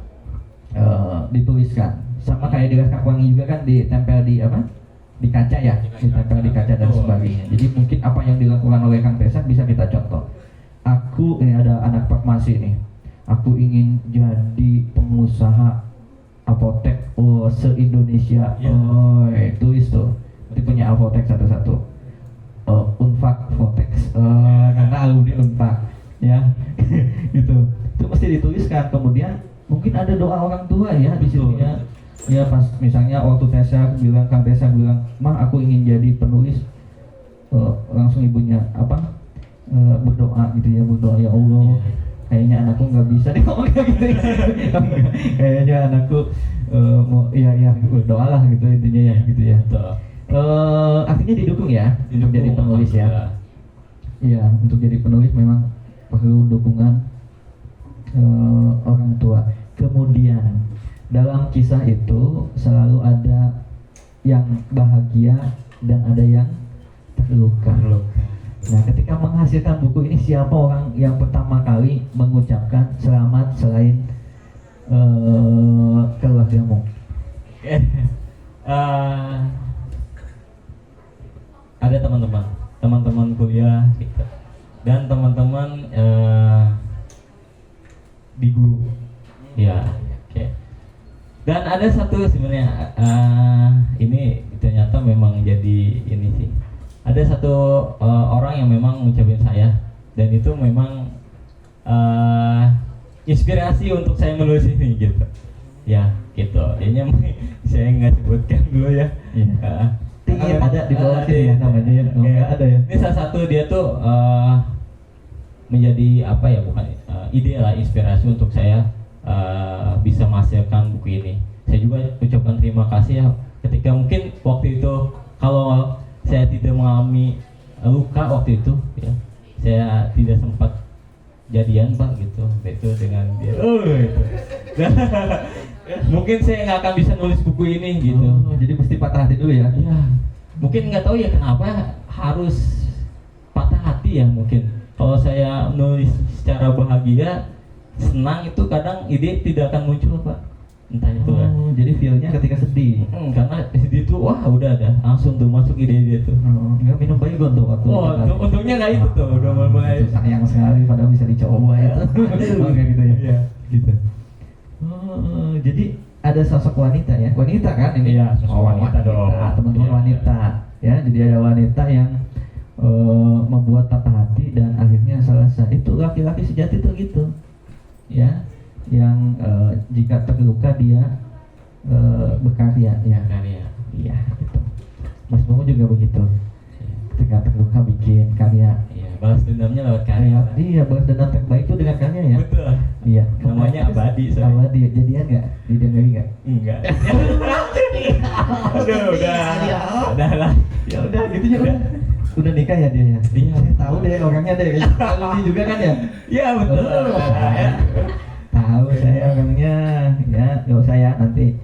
dituliskan. Sama kayak di Kapuangi juga kan, ditempel di apa? Di kaca ya, ditempel di kaca dan sebagainya. Jadi mungkin apa yang dilakukan oleh Kang Tesak bisa kita contoh. Aku, ini ada anak farmasi nih. Aku ingin jadi pengusaha apotek se-Indonesia. Oh, tulis tuh. Nanti punya apotek satu-satu. Unfak Fotex. Karena alumni Unfak. Ya, gitu. Itu mesti dituliskan. Kemudian mungkin ada doa orang tua ya di situ ya. Ya pas misalnya waktu Kang Tesak bilang, "Mah, aku ingin jadi penulis." Langsung ibunya berdoa gitu ya, berdoa, "Ya Allah, kayaknya anakku nggak bisa deh ngomong kayak gitu ya." Kayaknya anakku mau berdoa lah gitu intinya ya gitu ya. Artinya didukung ya untuk jadi penulis ya. Iya, untuk jadi penulis memang perlu dukungan orang tua. Kemudian dalam kisah itu selalu ada yang bahagia dan ada yang terluka. Nah, ketika menghasilkan buku ini, siapa orang yang pertama kali mengucapkan selamat selain keluargamu? Ada teman-teman kuliah gitu. Dan teman-teman di guru. Ya, oke. Dan ada satu sebenarnya ini ternyata memang jadi ini sih. Ada satu orang yang memang ngucapin saya, dan itu memang inspirasi untuk saya menulis ini gitu. Ya, gitu. Jadinya saya nggak sebutkan dulu ya. Ada di bawah sini ya namanya ya. Nggak ada ya. Ini salah satu dia tuh menjadi apa ya, bukan ide lah, inspirasi untuk saya bisa menghasilkan buku ini. Saya juga ucapkan terima kasih ya, ketika mungkin waktu itu kalau saya tidak mengalami luka waktu itu ya, saya tidak sempat jadian Pak gitu, itu dengan dia. Gitu. Mungkin saya nggak akan bisa nulis buku ini gitu. Jadi mesti patah hati dulu ya. Iya. Mungkin nggak tahu ya kenapa harus patah hati ya mungkin. Kalau saya nulis secara bahagia, senang itu kadang ide tidak akan muncul Pak. Entah itu kan. Oh, jadi feel-nya ketika sedih. Karena di situ wah udah ada langsung tuh masuk ide-ide tuh. Enggak minum baygon tuh waktu. Oh, untungnya nggak itu tuh, udah mulai. Itu sayang sekali padahal bisa dicoba itu. Oh, kayak gitu ya. Iya, gitu. Oh, jadi ada sosok wanita ya. Wanita kan ini? Iya, sosok wanita dong. Teman-teman Iya. wanita ya. Jadi ada wanita yang membuat patah hati dan akhirnya selesai. Itu laki-laki sejati tuh gitu. Ya, yang jika terluka dia berkarya ya. Karya. Iya, gitu. Mas Momo juga begitu. Ketika terluka bikin karya. Iya, balas dendamnya lewat karya. Iya, balas dendam terbaik itu dengan karya ya. Betul. Iya. Namanya abadi, soalnya. Abadi. Jadian nggak? Didengerin nggak? Enggak. Aduh, udah lah. Ya udah, gitu ya udah. Udah nikah ya dia ya. Iya. Saya tahu deh orangnya deh. Kalau ini juga kan ya. Iya betul. Tahu saya orangnya. Ya, nggak usah ya nanti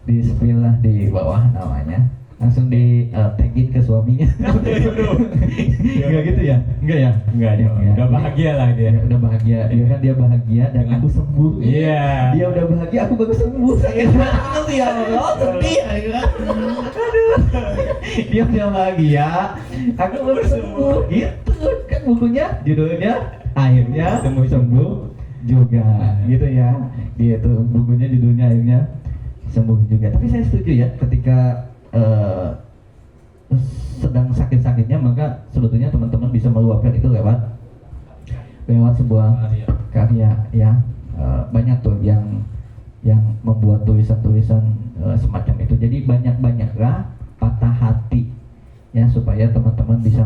di spill lah di bawah namanya. Langsung di tagin ke suaminya. Enggak gitu ya? Enggak ya? Enggak, Ya, udah bahagia lah dia. Ya, udah bahagia. Dia kan dia bahagia dan aku sembuh. Iya. Dia udah bahagia, aku baru sembuh. Saya banget ya Allah, sedih. Aduh. Dia udah bahagia, aku baru sembuh. Gitu kan bukunya, judulnya akhirnya sembuh juga. Gitu ya. Gitu bukunya judulnya akhirnya sembuh juga. Tapi saya setuju ya ketika sedang sakit-sakitnya maka sebetulnya teman-teman bisa meluapkan itu lewat sebuah karya ya. Banyak tuh yang membuat tulisan-tulisan semacam itu. Jadi banyak-banyaklah patah hati ya supaya teman-teman bisa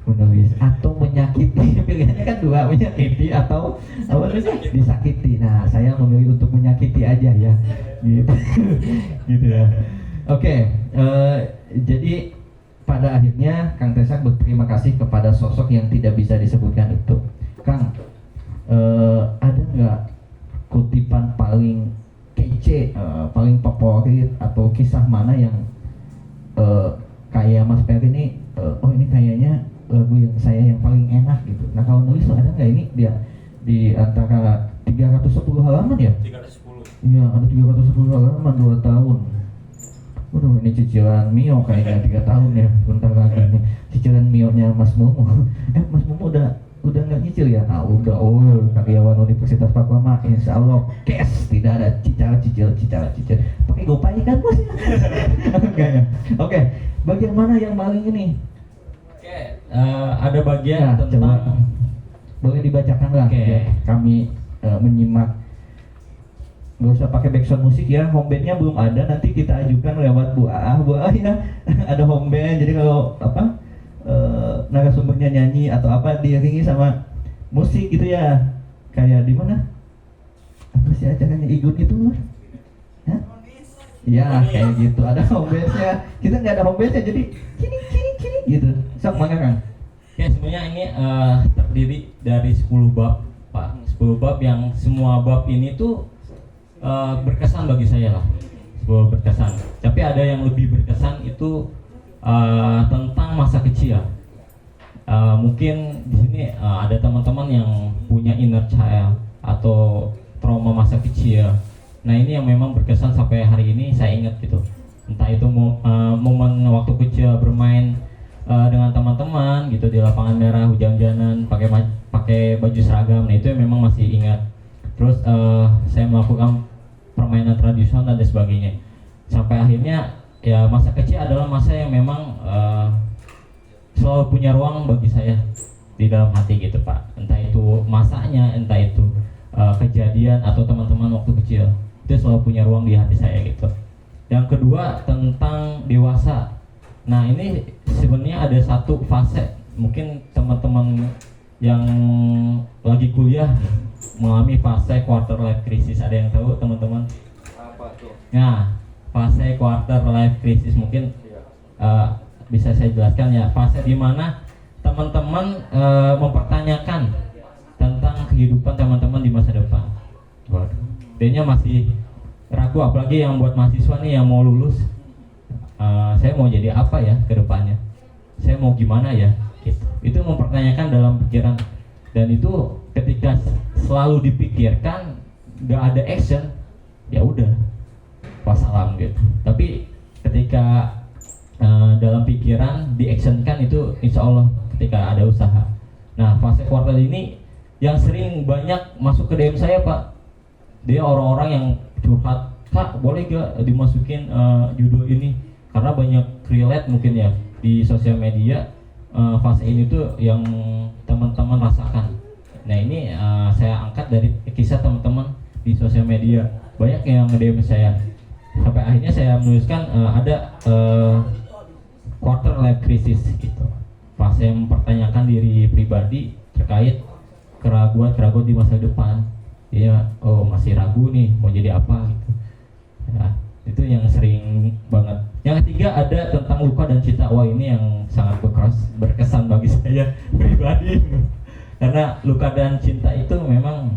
menulis atau menyakiti. Pilihannya kan dua, menyakiti atau apa namanya disakiti. Nah, saya memilih untuk menyakiti aja ya. Gitu. Gitu ya. Oke, jadi pada akhirnya Kang Tesak berterima kasih kepada sosok yang tidak bisa disebutkan itu. Kang, ada nggak kutipan paling kece, paling favorit atau kisah mana yang kayak Mas Ferry ini, oh ini kayaknya lagu yang saya yang paling enak gitu. Nah kalau nulis tuh ada nggak ini dia di antara 310 halaman ya? 310. Iya, ada 310 halaman 2 tahun. Waduh, ini cicilan Mio kayaknya 3 tahun ya, bentar lagi nih. Cicilan Mio-nya Mas Momo. Mas Momo udah nggak nyicil ya? Ah, udah, karyawan Universitas Papua mah insya Allah cash, tidak ada cicil. Pakai GoPay kan bos? Enggak ya? Oke, bagian mana yang paling ini? Oke, ada bagian Ya, tentang coba. Boleh dibacakan lah Oke. ya, kami menyimak. Gak usah pakai background musik ya, home bandnya belum ada, nanti kita ajukan lewat Bu A ya. Ada home band, jadi kalau apa narasumbernya nyanyi atau apa diiringi sama musik gitu ya, kayak di mana? Apa sih acaranya Igun itu loh? Hah? Ya kayak gitu, ada home bandnya. Kita nggak ada home bandnya, jadi kini gitu. Sok mana Kang? ya sebenarnya ini terdiri dari 10 bab Pak. 10 bab yang semua bab ini tuh berkesan bagi saya lah, sebuah berkesan. Tapi ada yang lebih berkesan itu tentang masa kecil. Mungkin di sini ada teman-teman yang punya inner child atau trauma masa kecil. Nah ini yang memang berkesan sampai hari ini saya ingat gitu. Entah itu momen waktu kecil bermain dengan teman-teman gitu di lapangan merah hujan-hujanan pakai baju seragam. Nah itu yang memang masih ingat. Terus saya melakukan permainan tradisional dan sebagainya. Sampai akhirnya ya masa kecil adalah masa yang memang selalu punya ruang bagi saya di dalam hati gitu Pak. Entah itu masanya, entah itu kejadian atau teman-teman waktu kecil, itu selalu punya ruang di hati saya gitu. Yang kedua tentang dewasa. Nah ini sebenarnya ada satu fase, mungkin teman-teman yang lagi kuliah mengalami fase quarter life crisis. Ada yang tahu teman-teman? Apa tuh? Nah, fase quarter life crisis mungkin bisa saya jelaskan ya. Fase di mana teman-teman mempertanyakan tentang kehidupan teman-teman di masa depan. Waduh, dia masih ragu, apalagi yang buat mahasiswa nih yang mau lulus. Saya mau jadi apa ya ke depannya? saya mau gimana ya gitu. Itu mempertanyakan dalam pikiran, dan itu ketika selalu dipikirkan nggak ada action, ya udah wassalam gitu. Tapi ketika dalam pikiran diactionkan, itu insya Allah ketika ada usaha. Nah, fase kuartal ini yang sering banyak masuk ke DM saya, Pak, dia orang-orang yang curhat, Kak boleh gak dimasukin judul ini, karena banyak relate mungkin ya di sosial media. Fase ini tuh yang teman-teman rasakan. Nah, ini saya angkat dari kisah teman-teman di sosial media. Banyak yang nge-DM saya, sampai akhirnya saya menuliskan ada quarter life crisis gitu, fase yang mempertanyakan diri pribadi terkait keraguan-keraguan di masa depan. Ya, oh masih ragu nih mau jadi apa gitu. Ya, itu yang sering banget. Yang ketiga ada tentang luka dan cinta. Wah, ini yang sangat berkesan bagi saya pribadi. Karena luka dan cinta itu memang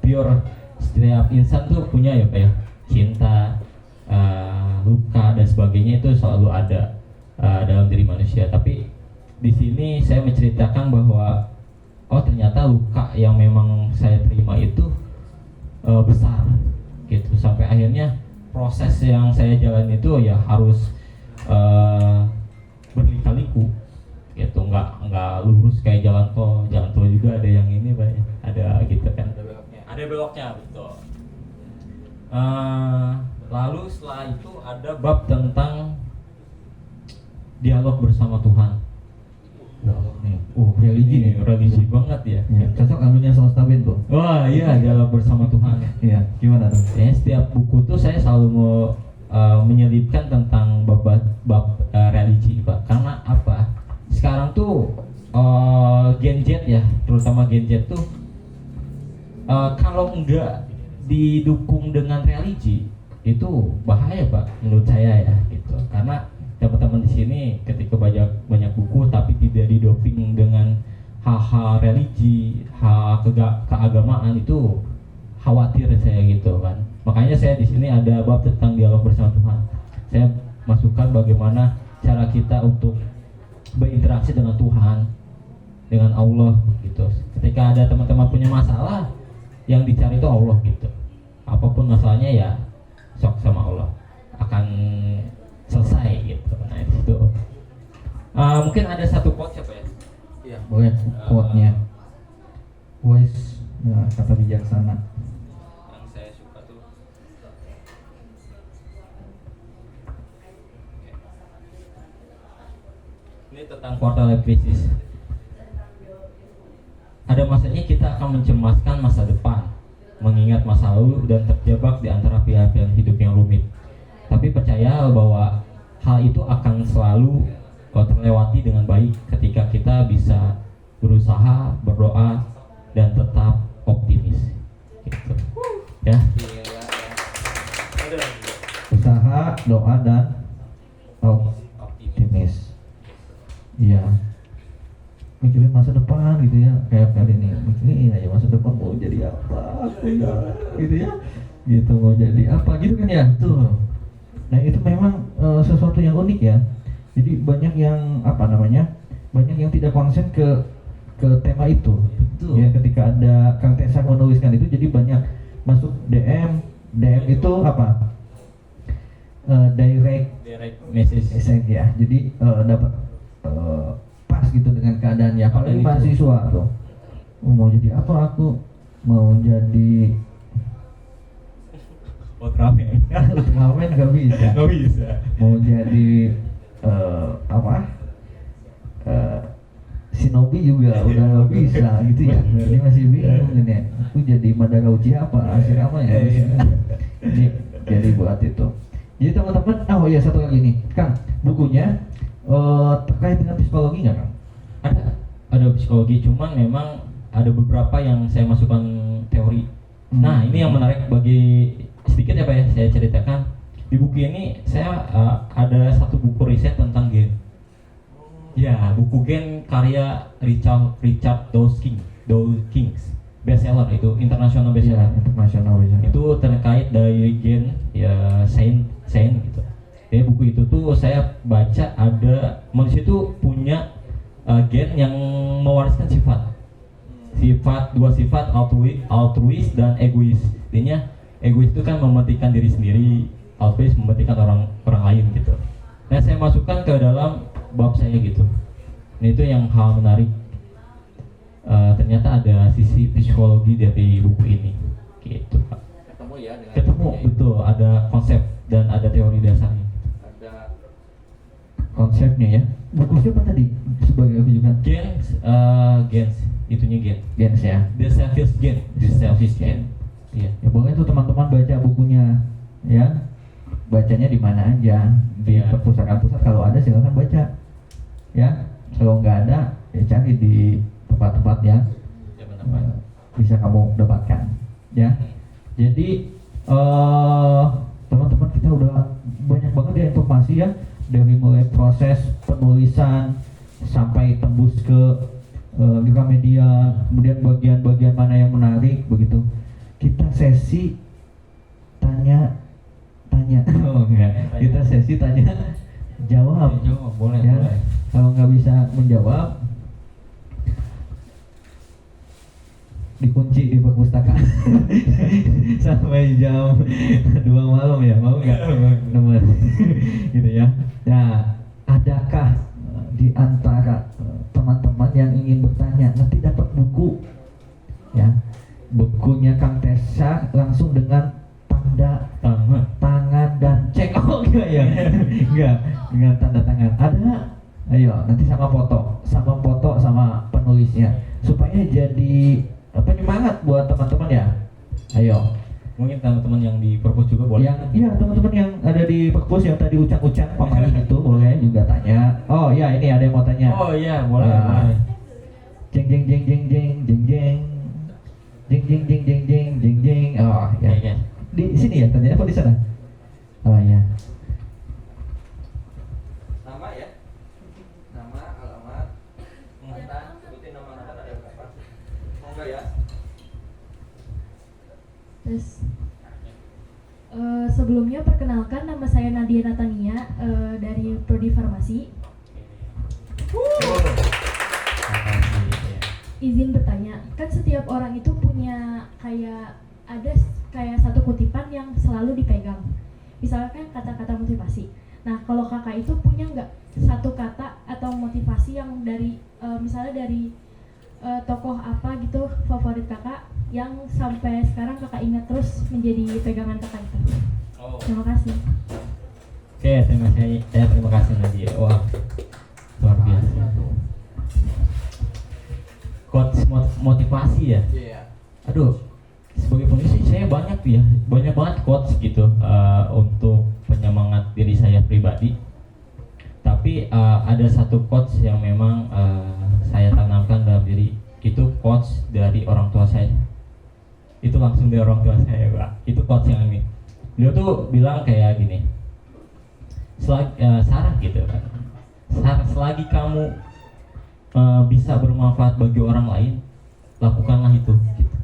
pure, setiap insan tuh punya ya Pak ya, cinta, luka dan sebagainya itu selalu ada dalam diri manusia. Tapi di sini saya menceritakan bahwa oh ternyata luka yang memang saya terima itu besar gitu, sampai akhirnya proses yang saya jalan itu ya harus berlika-liku gitu, nggak lurus kayak jalan tol juga ada yang ini Pak, ada gitu kan, ada beloknya betul. Lalu setelah itu ada bab tentang dialog bersama Tuhan. Religi banget ya. Cocok ambilnya semesta bin tuh. Wah iya, dialog bersama Tuhan. Iya, gimana tuh? Ya, setiap buku tuh saya selalu mau menyelipkan tentang bab religi Pak. Karena apa? Sekarang tuh Gen Z ya, terutama Gen Z tuh kalau enggak didukung dengan religi itu bahaya Pak, menurut saya ya gitu. Karena teman-teman di sini ketika banyak buku tapi tidak didoping dengan hal-hal religi, hal keagamaan, itu khawatir saya gitu kan. Makanya saya di sini ada bab tentang dialog bersama Tuhan. Saya masukkan bagaimana cara kita untuk berinteraksi dengan Tuhan, dengan Allah gitu. Ketika ada teman-teman punya masalah, yang dicari itu Allah gitu. Apapun masalahnya ya sok sama Allah, akan selesai gitu. Nah itu mungkin ada satu quote siapa ya? Iya, boleh quote-nya. Wise, kata bijaksana. Yang saya suka tuh. Ini tentang quarter life crisis. Ada masanya kita akan mencemaskan masa depan, mengingat masa lalu dan terjebak di antara pilihan-pilihan hidup yang rumit. Tapi percaya bahwa hal itu akan selalu terlewati dengan baik ketika kita bisa berusaha, berdoa, dan tetap optimis. Gitu. Ya. Usaha, doa, dan optimis. Iya. Mikirin masa depan gitu ya, kayak kali ini mikirin aja masa depan mau jadi apa aku ya, gitu ya, gitu mau jadi apa gitu kan ya, tuh. Nah itu memang sesuatu yang unik ya. Jadi banyak yang banyak yang tidak konsen ke tema itu. Betul. Ya, ketika ada Kang Tesa menuliskan itu, jadi banyak masuk DM itu apa? Direct message ya. Jadi dapat pas gitu dengan keadaannya. Apalagi mahasiswa tuh, mau jadi apa aku? Mau jadi Ultraman. Ultraman gak bisa. Gak bisa. Mau jadi Shinobi juga udah gak bisa gitu ya. Ini masih bingung ini. Aku jadi Madara Uchiha apa? Ashirama ya. Jadi buat itu. Jadi teman-teman, oh iya satu lagi nih, Kang, bukunya terkait dengan psikologi nggak Kang? Ada psikologi, cuman memang ada beberapa yang saya masukkan teori. Nah ini yang menarik bagi sedikit ya Pak ya, saya ceritakan. Di buku ini saya ada satu buku riset tentang gen. Ya, buku gen karya Richard Dawkins, bestseller itu, internasional bestseller. Ya, internasional bestseller. Itu terkait dari gen ya sains gitu. Jadi buku itu tuh saya baca ada dua sifat, altruis dan egois. Intinya egois itu kan mementingkan diri sendiri, altruis mementingkan orang lain gitu. Nah, saya masukkan ke dalam bab saya gitu. Nah, itu yang hal menarik. Ternyata ada sisi psikologi dari buku ini gitu, Pak. Ketemu ya dengan Ketemu, betul, ada konsep dan ada teori dasarnya. ada Konsepnya ya. Buku siapa tadi? Sebagai rujukan. Gens, itunya gen. Gens ya. The Selfish Gen, The Selfish Gen. Iya. Ya boleh tuh teman-teman baca bukunya ya. Bacanya di mana aja, di Iya. perpustakaan pusat kalau ada silakan baca. Ya. Kalau nggak ada ya cari di tempat-tempat yang Ya, benar. bisa kamu dapatkan. Ya. Jadi teman-teman kita udah banyak banget ya informasi ya, dari mulai proses penulisan sampai tembus ke Gramedia, kemudian bagian-bagian mana yang menarik begitu. Kita sesi tanya. Oh enggak. Kita sesi tanya jawab. Jawab, boleh, Ya. boleh. Kalau nggak bisa menjawab, dikunci di perpustakaan sampai jam 2 malam ya, mau nggak teman gitu ya. Nah, adakah di antara teman-teman yang ingin bertanya nanti dapat buku ya, bukunya Kang Tesa langsung dengan tanda tangan dan cek? Oh enggak ya, enggak dengan tanda tangan ada. Ayo nanti sama foto sama penulisnya supaya jadi penyemangat buat teman-teman ya. Ayo. Mungkin teman-teman yang di perpus juga boleh. Yang iya teman-teman yang ada di perpus yang tadi ucap-ucap pemain itu boleh juga tanya. Oh ya ini ada yang mau tanya. Oh iya, boleh, Ah. boleh. Jeng jeng jeng jeng jeng jeng jeng jeng jeng jeng jeng jeng jeng jeng. Oh ya. Oke. Di sini ya tanya apa di sana? Oh ya. nama ya, nama, alamat, angkatan, sebutin nama angkatan ada berapa? Mau enggak ya? Terus sebelumnya perkenalkan, nama saya Nadia Natania dari Prodi Farmasi. Makasih, ya. Izin bertanya, kan setiap orang itu punya ada kayak satu kutipan yang selalu dipegang. Misalkan kata-kata motivasi. Nah, kalau kakak itu punya nggak satu kata atau motivasi yang dari misalnya dari tokoh apa gitu favorit kakak yang sampai sekarang kakak ingat terus menjadi pegangan kakak itu? Oh. Terima kasih. Oke, terima kasih Nadia. Wah, luar biasa. Quotes motivasi ya. Iya. Aduh, sebagai penulis sih saya banyak banget quotes gitu untuk penyemangat diri saya pribadi. Tapi ada satu quotes yang memang saya tanamkan dalam diri, itu quotes dari orang tua saya. Itu langsung dari orang tua saya, Pak. Itu quotes yang ini. Beliau tuh bilang kayak gini. Sarah gitu kan. Selagi kamu bisa bermanfaat bagi orang lain, lakukanlah itu. Gitu.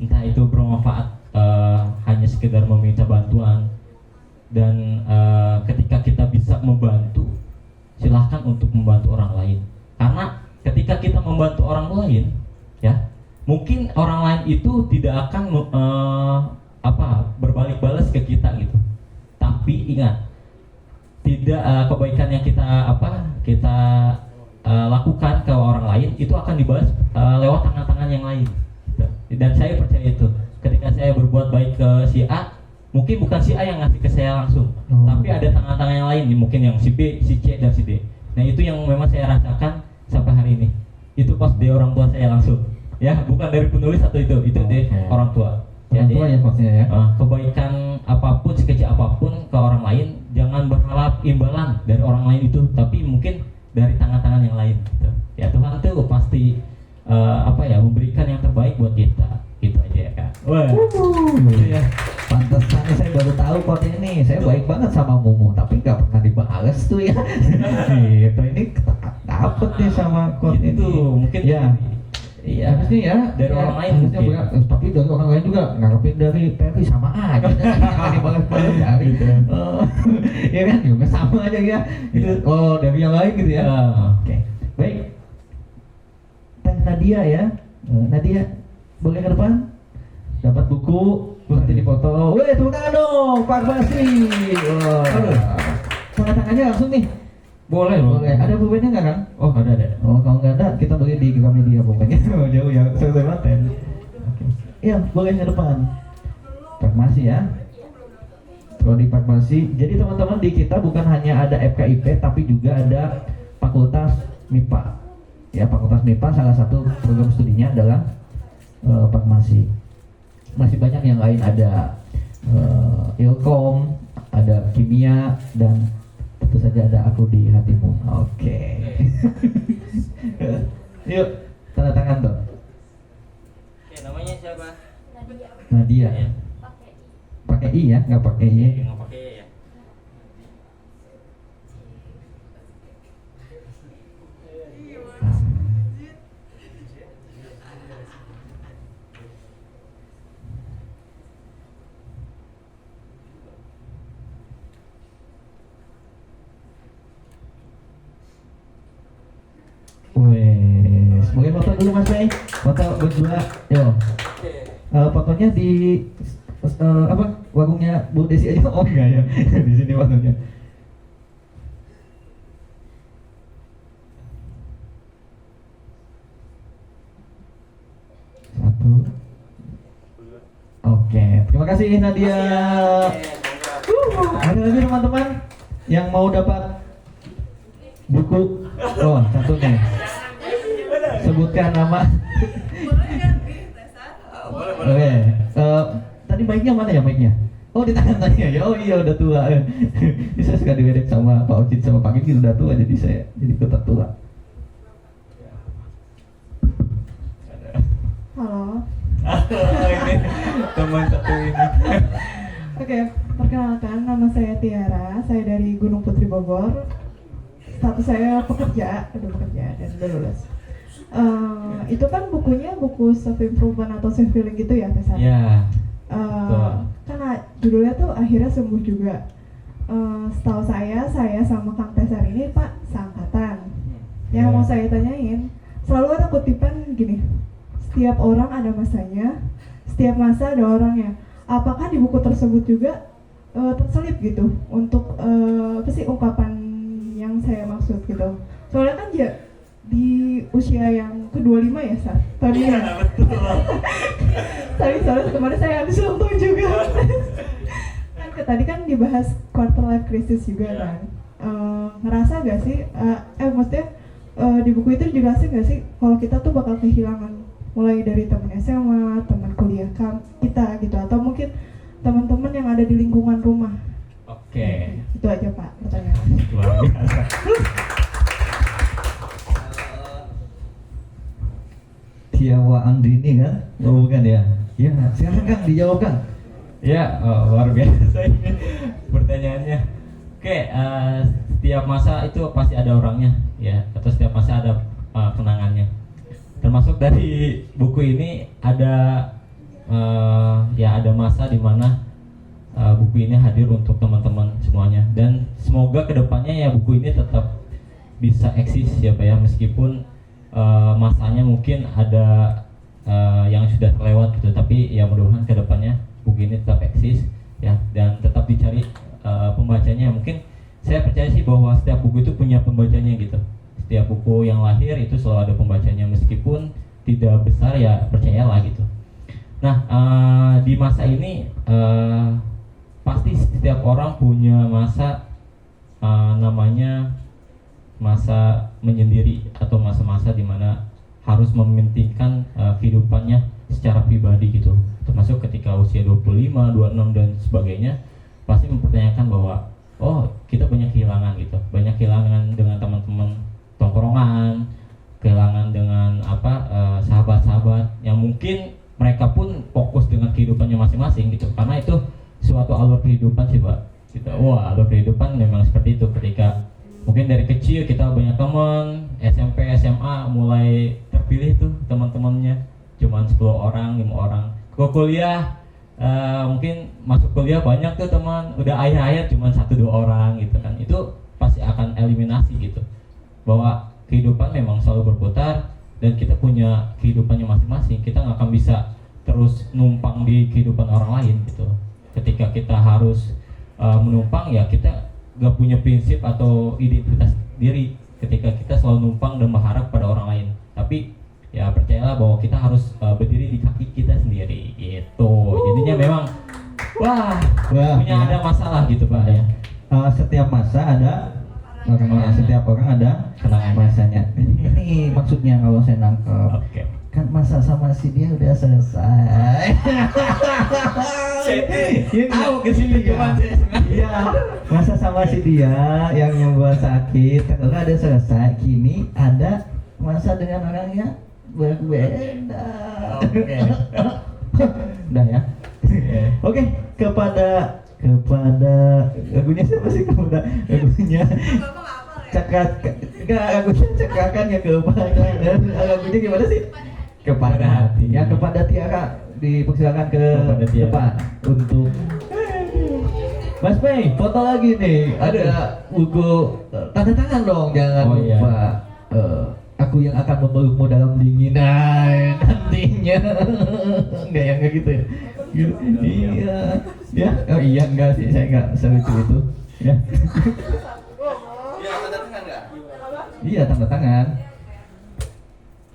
Entah itu bermanfaat hanya sekedar meminta bantuan, dan ketika kita bisa membantu, silahkan untuk membantu orang lain. Karena ketika kita membantu orang lain, ya mungkin orang lain itu tidak akan berbalik balas ke kita gitu. Tapi ingat, tidak kebaikan yang kita lakukan ke orang lain itu akan dibalas lewat tangan-tangan yang lain. Dan saya percaya itu. Ketika saya berbuat baik ke si A, mungkin bukan si A yang ngasih ke saya langsung, tapi ada tangan-tangan yang lain, mungkin yang si B, si C, dan si D. Nah itu yang memang saya rasakan sampai hari ini. Itu pas dari orang tua saya langsung, ya bukan dari penulis atau itu dari orang tua. Orang tua ya maksudnya ya. Kebaikan apapun, sekecil apapun ke orang lain, jangan berharap imbalan dari orang lain itu, tapi mungkin dari tangan-tangan yang lain. Gitu. Ya Tuhan tuh pasti memberikan yang terbaik buat kita. Gitu aja ya Kak. Wah. Ya. Pantesan saya baru tahu kode ini. Saya baik banget sama Mumu, tapi nggak pernah dibales tuh ya. Gitu ini dapet nih sama kode Itu ini. mungkin ya. Iya. Harusnya ya Dari orang lain harusnya mungkin. tapi dari orang lain juga ngarepin dari Perry sama aja. Yang dibalas-balas dari itu. Ya kan juga sama aja ya. Itu dari yang lain gitu ya. Oke. Baik. Teh Nadia ya. Nadia boleh ke depan. Dapat buku, berhenti di foto. Weh, tepuk tangan dong, Pak Basri. Wah. Tanda tangannya langsung nih. Boleh. Ada pulpennya nggak kan? Oh, ada. Oh, kalau nggak ada, kita beli di Gramedia pulpennya. Jauh ya, saya Klaten. Oke. Iya, boleh ke depan. Farmasi ya. Prodi farmasi. Jadi teman-teman di kita bukan hanya ada FKIP, tapi juga ada Fakultas MIPA. Ya, Fakultas MIPA salah satu program studinya adalah farmasi. Masih banyak yang lain, ada Ilkom, ada kimia, dan tentu saja ada aku di hatimu. Oke. Yuk, tanda tangan tuh. Oke, namanya siapa? Nadia. Iya. Pakai I ya, nggak pakai Y. Nggak pakai ya. Wes, boleh foto dulu Mas Bay? Foto berdua, yo. Fotonya di apa? Warungnya Bu Desi aja. Oh enggak ya, di sini fotonya. Satu. Oke, terima kasih Nadia. Ada lagi teman-teman yang mau dapat buku? Oh, satu nih. Sebutkan nama. Oke. Tadi mic-nya mana ya mic-nya? Oh, di tangan saya ya. Oh iya, udah tua. Bisa suka diwedek sama Pak Ocit sama Pak Kiki, udah tua jadi saya jadi kota tua. Halo. Ini teman satu ini. Oke, perkenalkan nama saya Tiara. Saya dari Gunung Putri Bogor. Status saya pekerja, udah bekerja dan udah lulus. Itu kan bukunya buku self improvement atau self healing gitu ya, Tessa? Ya. Karena judulnya tuh akhirnya sembuh juga. Setahu saya sama Kang Tesar ini Pak seangkatan. Yang mau saya tanyain, selalu ada kutipan gini. Setiap orang ada masanya, setiap masa ada orangnya. Apakah di buku tersebut juga terselip gitu untuk apa sih ungkapan yang saya maksud gitu? Soalnya kan di usia yang ke-25 ya, Sar? Tadi ya? Tadi soalnya kemarin saya habis ulang tahun juga. Kan tadi kan dibahas quarter life crisis juga kan. Ngerasa gak sih, maksudnya di buku itu dijelasin gak sih kalau kita tuh bakal kehilangan mulai dari teman SMA, teman kuliah kita gitu, atau mungkin teman-teman yang ada di lingkungan rumah. Oke. Itu aja Pak pertanyaan. Luar biasa. Tiawa Andrini kan? Oh bukan ya? Ya, silakan Kang dijawab Kang. Ya, luar biasa ini pertanyaannya. Oke, setiap masa itu pasti ada orangnya, ya, atau setiap masa ada kenangannya. Termasuk dari buku ini ada ya ada masa di mana buku ini hadir untuk teman-teman semuanya, dan semoga kedepannya ya buku ini tetap bisa eksis ya Pak ya, meskipun masanya mungkin ada yang sudah terlewat gitu, tapi ya mudah-mudahan kedepannya buku ini tetap eksis ya, dan tetap dicari pembacanya. Mungkin saya percaya sih bahwa setiap buku itu punya pembacanya gitu. Setiap buku yang lahir itu selalu ada pembacanya, meskipun tidak besar ya percayalah gitu. Nah, di masa ini pasti setiap orang punya masa namanya masa menyendiri, atau masa-masa di mana harus mementingkan kehidupannya secara pribadi gitu. Termasuk ketika usia 25, 26 dan sebagainya, pasti mempertanyakan bahwa oh, kita banyak kehilangan gitu. Banyak kehilangan dengan teman-teman tongkrongan, kehilangan dengan sahabat-sahabat yang mungkin mereka pun fokus dengan kehidupannya masing-masing gitu. Karena itu suatu alur kehidupan sih Pak. Gitu. Wah, alur kehidupan memang seperti itu. Ketika mungkin dari kecil kita banyak teman, SMP, SMA mulai terpilih tuh teman-temannya cuman 10 orang, 5 orang. Ke kuliah mungkin masuk kuliah banyak tuh teman, udah ayah-ayah cuman 1-2 orang gitu kan. Itu pasti akan eliminasi gitu. Bahwa kehidupan memang selalu berputar, dan kita punya kehidupannya masing-masing. Kita nggak akan bisa terus numpang di kehidupan orang lain gitu. Ketika kita harus menumpang, ya kita nggak punya prinsip atau identitas diri ketika kita selalu numpang dan berharap pada orang lain. Tapi ya percayalah bahwa kita harus berdiri di kaki kita sendiri gitu. Jadinya memang wah punya ya. ada masalah gitu Pak ya. Setiap masa ada orangnya, setiap orang ada Kenangannya. masanya. Ini maksudnya kalau saya nangkep. Oke. Kan masa sama si dia udah selesai. Tahu kesini cuman Iya, masa sama si dia yang membuat sakit kan udah ada selesai. Kini ada masa dengan orang yang berbeda. Oke. Udah ya. Oke, kepada lagunya siapa sih, kepada lagunya lagunya cekakan ya, kepada lagunya gimana sih? Kepada hati. Ya, kepada Tiara dipersilakan ke Kepada Tiara. depan untuk Mas Pei, foto lagi nih. Ada buku tanda tangan dong, jangan Oh, iya. lupa. Aku yang akan memelukmu dalam dinginan nantinya. Enggak yang kayak gitu ya. Gitu. Iya. Ya, oh iya enggak sih, saya enggak selucu itu. Ya. Iya, tanda tangan nggak? Iya, tanda tangan.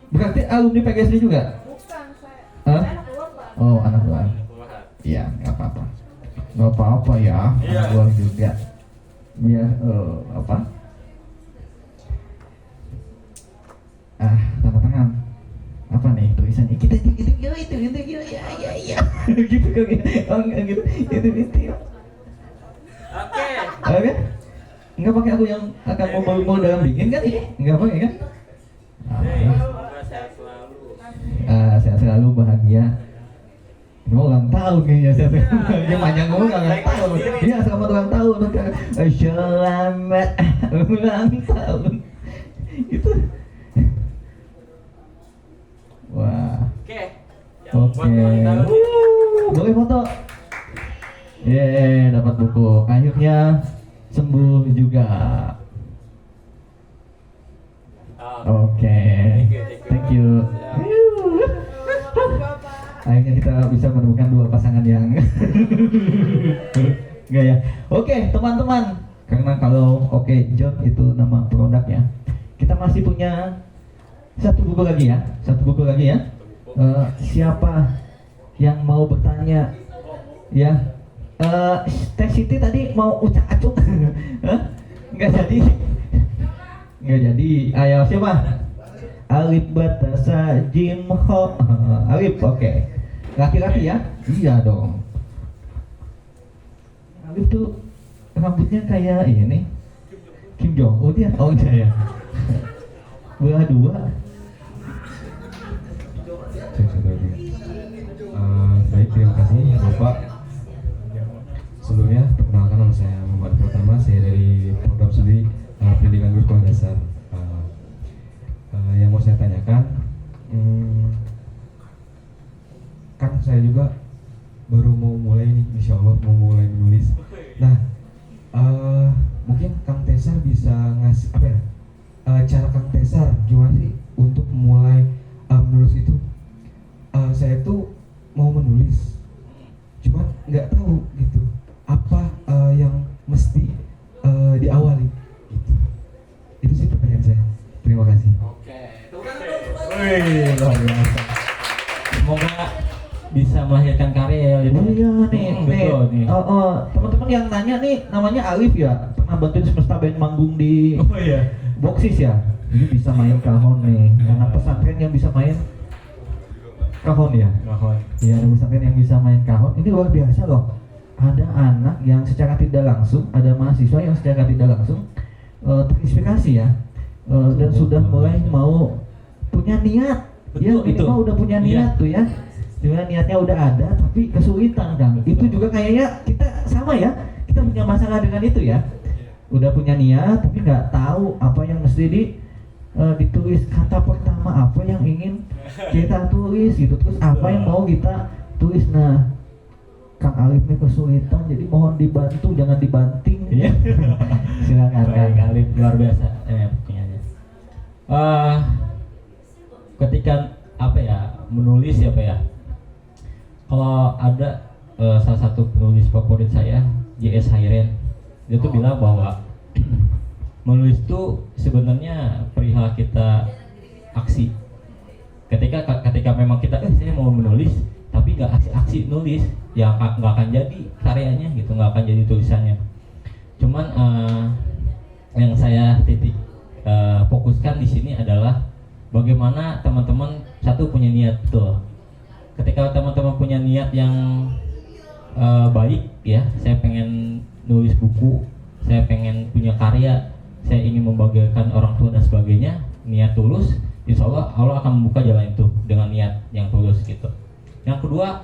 Berarti alumni PGSD juga? Bukan, saya. Hah? Saya anak luar, Pak. Oh, anak luar. Iya, enggak apa-apa. Enggak apa-apa ya, anak luar juga. Biar apa? Tanda tangan. Apa nih tulisannya? Kita itu ya ya. Gitu kok. Oh, enggak gitu. Itu. Oke. Oke. Enggak pakai aku yang akan mau dalam dingin kan ini? Enggak pakai kan? Semoga sehat selalu. Sehat selalu, bahagia. Ini ulang tahun kayaknya, sehat selalu bahagia, panjang ulang tahun. Iya, selamat ulang tahun. Selamat ulang tahun. Itu. Wah. Oke. Yang Oke. buat ulang tahun. Boleh foto. Yeay, dapat buku. Akhirnya sembuh juga. Oke. Thank you. Akhirnya kita bisa menemukan dua pasangan yang enggak ya. Oke, teman-teman. Karena kalau John itu nama produknya. Kita masih punya satu buku lagi ya. Siapa yang mau bertanya? Ya. Teh Siti tadi mau ucak-acuk. Enggak jadi. Ayo siapa? Alif batasa jim ho. Alif, oke. Laki-laki ya? Iya dong. Alif tuh rambutnya kayak ini. Kim Jong Un ya? Oh iya ya. Belah dua. Baik, terima kasih Bapak. Sebelumnya perkenalkan, nama saya Muhammad Pratama. Saya dari program studi pendidikan guru sekolah dasar. Yang mau saya tanyakan, kan saya juga baru mau mulai nih, insya Allah mau mulai menulis. Nah, mungkin Kang Tesar bisa ngasih apa ya? Cara Kang Tesar gimana sih untuk mulai menulis itu? Saya tuh mau menulis, cuman nggak tahu gitu apa yang mesti diawali gitu. Itu sih pertanyaan saya. Terima kasih. Oke. Wih, luar biasa. Semoga bisa melahirkan karya ya. Iya nih, betul nih. Teman-teman yang nanya nih, namanya Alif ya, pernah bantuin Semesta Band manggung di Oh iya. Boxis ya. Ini bisa main kahon nih. Anak pesantren yang bisa main kahon ya. Iya, anak pesantren yang bisa main kahon. Ini luar biasa loh. Ada anak yang secara tidak langsung, ada mahasiswa yang secara tidak langsung terinspirasi ya, dan sudah mulai mau punya niat. Betul, Ya, ini itu. mah udah punya niat tuh ya. Dimana niatnya udah ada, tapi kesulitan kan. Itu juga kayaknya kita sama ya. Kita punya masalah dengan itu ya. Udah punya niat, tapi nggak tahu apa yang mesti ditulis, kata pertama apa yang ingin kita tulis gitu. Terus apa yang mau kita tulis. Nah, Kang Alif ini kesulitan, jadi mohon dibantu, jangan dibanting. Iya. Silakan Kang. Baik, Alif luar biasa punyanya. ketika apa ya menulis ya Pak ya, kalau ada salah satu penulis favorit saya J.S. Hayren, dia tuh bilang bahwa menulis itu sebenarnya perihal kita aksi. Ketika memang kita saya mau menulis tapi nggak aksi nulis, ya nggak akan jadi karyanya gitu, nggak akan jadi tulisannya. Cuman yang saya fokuskan di sini adalah bagaimana teman-teman satu punya niat tuh. Ketika teman-teman punya niat yang baik ya, saya pengen nulis buku, saya pengen punya karya, saya ingin membahagiakan orang tua dan sebagainya, niat tulus, insya Allah Allah akan membuka jalan itu dengan niat yang tulus gitu. Yang kedua,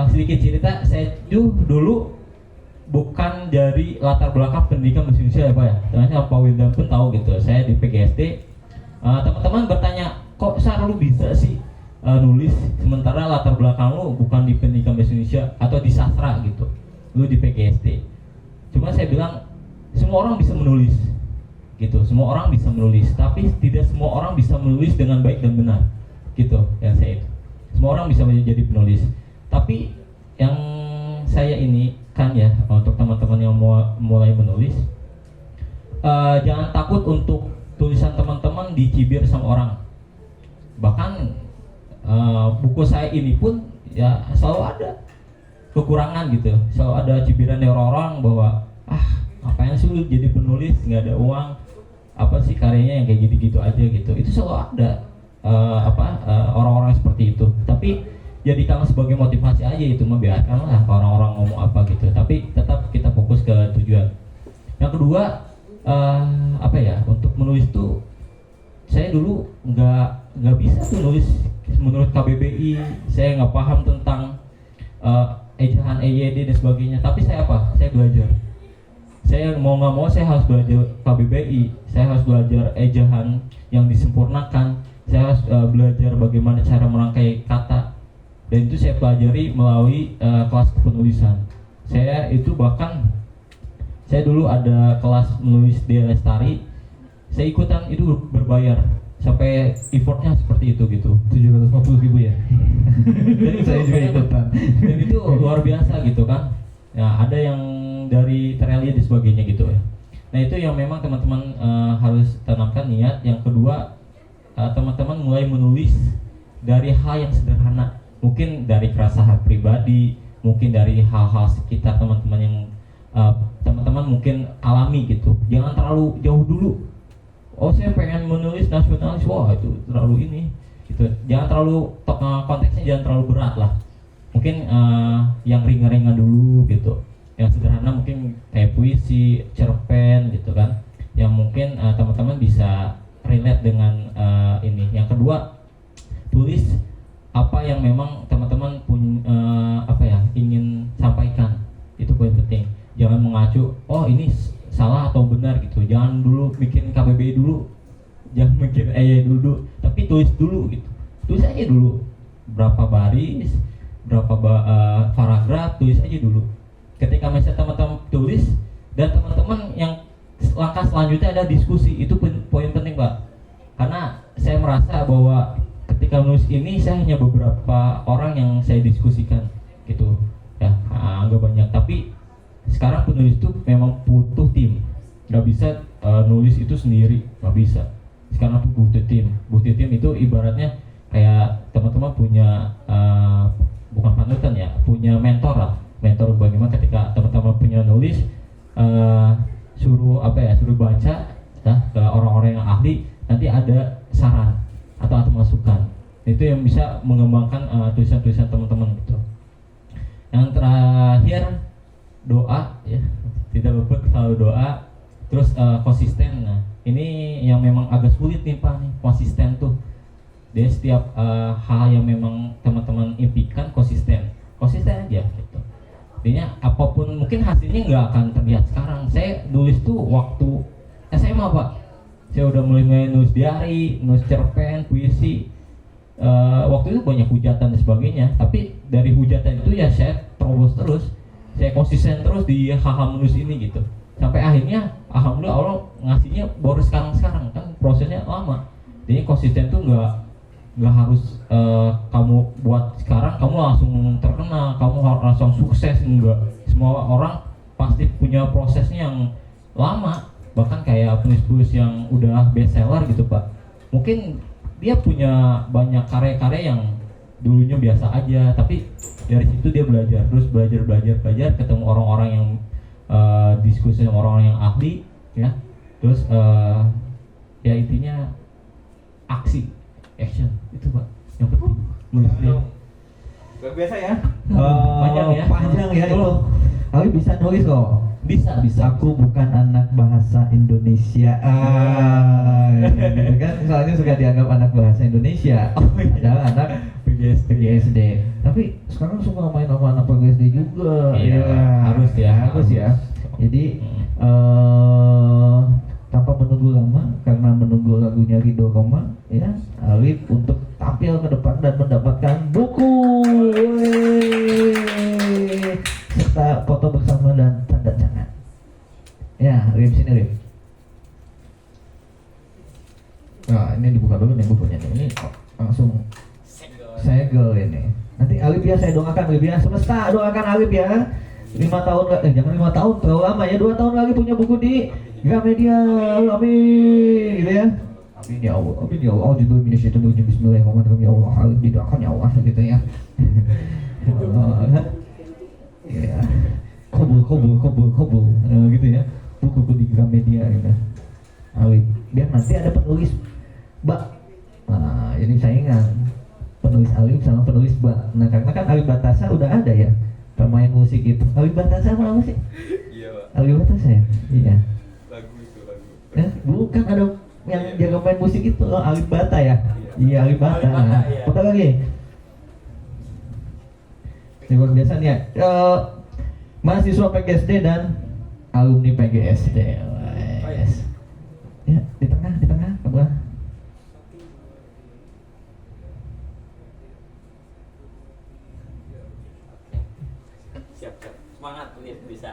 sedikit cerita, saya dulu bukan dari latar belakang pendidikan bahasa Indonesia ya Pak ya. Ternyata Pak Wildan pun tahu gitu, saya di PGSD. Teman-teman bertanya, kok Sar lu bisa sih nulis sementara latar belakang lu bukan di pendidikan bahasa Indonesia atau di sastra gitu, lu di PGSD. Cuma saya bilang semua orang bisa menulis gitu, semua orang bisa menulis, tapi tidak semua orang bisa menulis dengan baik dan benar gitu yang saya itu. Semua orang bisa menjadi penulis, tapi yang saya ini kan ya untuk teman-teman yang mau mulai menulis, jangan takut untuk tulisan teman-teman dicibir sama orang. Bahkan buku saya ini pun ya selalu ada kekurangan gitu, selalu ada cibiran dari orang bahwa ngapain sih lu jadi penulis, nggak ada uang, apa sih karyanya yang kayak gitu-gitu aja gitu. Itu selalu ada orang-orang seperti itu. Tapi jadikan sebagai motivasi aja, itu mah biarkanlah orang-orang ngomong apa gitu. Tapi tetap kita fokus ke tujuan. Yang kedua, untuk menulis tuh saya dulu nggak bisa tuh nulis menurut KBBI. Saya nggak paham tentang ejahan EYD dan sebagainya. Tapi saya belajar. Saya mau nggak mau saya harus belajar KBBI, saya harus belajar ejahan yang disempurnakan, saya harus belajar bagaimana cara merangkai kata, dan itu saya pelajari melalui kelas penulisan. Saya dulu ada kelas menulis di Lestari, saya ikutan itu berbayar sampai effortnya seperti itu gitu. 750.000 ya. Dan Saya juga ikutan. Dan itu luar biasa gitu kan. Ya ada yang dari Terelia dan sebagainya gitu ya. Nah itu yang memang teman-teman harus tanamkan niat. Yang kedua, teman-teman mulai menulis dari hal yang sederhana, mungkin dari keresahan pribadi, mungkin dari hal-hal sekitar teman-teman yang teman-teman mungkin alami gitu. Jangan terlalu jauh dulu. Oh saya pengen menulis nasionalis, wah itu terlalu ini gitu. Jangan terlalu konteksnya jangan terlalu berat lah. Mungkin yang ringan-ringan dulu gitu. Yang sederhana mungkin kayak puisi, cerpen gitu kan, yang mungkin teman-teman bisa relate dengan ini. Yang kedua, tulis apa yang memang teman-teman ingin sampaikan. Itu poin penting. Jangan mengacu, oh ini salah atau benar gitu. Jangan dulu bikin KBBI dulu, jangan bikin EY dulu, tapi tulis dulu gitu. Tulis aja dulu berapa baris, berapa paragraf, tulis aja dulu. Ketika misalnya teman-teman tulis dan teman-teman yang langkah selanjutnya ada diskusi, itu poin penting Pak. Karena saya merasa bahwa ketika menulis ini saya hanya beberapa orang yang saya diskusikan gitu ya, nggak banyak. Tapi sekarang penulis itu memang butuh tim, nggak bisa nulis itu sendiri, nggak bisa. Sekarang tuh butuh tim itu ibaratnya kayak teman-teman punya bukan panutan ya, punya mentor lah. Mentor bagaimana ketika teman-teman punya nulis, suruh baca ke orang-orang yang ahli, nanti ada saran atau masukan. Itu yang bisa mengembangkan tulisan-tulisan teman-teman gitu. Yang terakhir, doa ya, tidak lupa selalu doa. Terus konsisten. Nah ini yang memang agak sulit nih Pak, konsisten tuh. Dia setiap hal yang memang teman-teman impikan konsisten aja gitu. Artinya apapun mungkin hasilnya nggak akan terlihat sekarang. Saya nulis tuh waktu SMA Pak. Saya udah mulai nulis diary, nulis cerpen, puisi. Waktu itu banyak hujatan dan sebagainya. Tapi dari hujatan itu ya saya terobos terus. Saya konsisten terus di hal-hal menulis ini gitu. Sampai akhirnya alhamdulillah Allah ngasihnya baru sekarang kan prosesnya lama. Jadi konsisten tuh nggak harus kamu buat sekarang kamu langsung terkenal, kamu harus langsung sukses, enggak. Semua orang pasti punya prosesnya yang lama. Bahkan kayak penulis-penulis yang udah bestseller gitu Pak, mungkin dia punya banyak karya-karya yang dulunya biasa aja, tapi dari situ dia belajar, terus belajar, ketemu orang-orang yang diskusi sama orang-orang yang ahli, ya, terus ya intinya action itu Pak yang penting nulis dia. Luar biasa ya. Panjang ya. Panjang ya itu. Tapi bisa nulis kok. Bisa. Aku bukan anak bahasa Indonesia. Gitu kan soalnya suka dianggap anak bahasa Indonesia. Padahal anak PGSD. Tapi sekarang suka main sama anak PGSD juga. Iya, harus ya. Jadi tanpa menunggu lama, karena menunggu lagunya Ridho Roma, ya, Alif untuk tampil ke depan dan mendapatkan buku serta foto bersama dan tanda tangan. Ya, Rif sini Rif. Nah, ini dibuka dulu nih bukunya nih. Ini langsung segel ini. Nanti Alif ya saya doakan Alif ya, semesta doakan Alif ya. 5 tahun, jangan 5 tahun, terlalu lama ya, 2 tahun lagi punya buku di Gramedia, amin, gitu ya. Amin ya Allah, judul Indonesia itu bismillahirrahmanirrahim, ya Allah, Alif didoakan ya Allah, gitu ya. Ya, kobul, gitu ya, buku di Gramedia, gitu. Alif, biar nanti ada penulis Mbak. Nah, jadi saingan penulis Alif sama penulis Mbak. Nah, karena kan Alif Batasa udah ada ya, pemain musik itu. Alif Batasa apa sih? Iya Pak. Alif Batasa ya? Iya. Lagu. Bukan ada yang jaga main musik itu loh, Alif Bata ya? Iya, Alif Bata. Alif Bata, iya. Foto lagi. Ini luar biasa nih ya. Mahasiswa PGSD dan alumni PGSD. Yes. Ya, di tengah, ke bawah. Siap. Semangat bisa.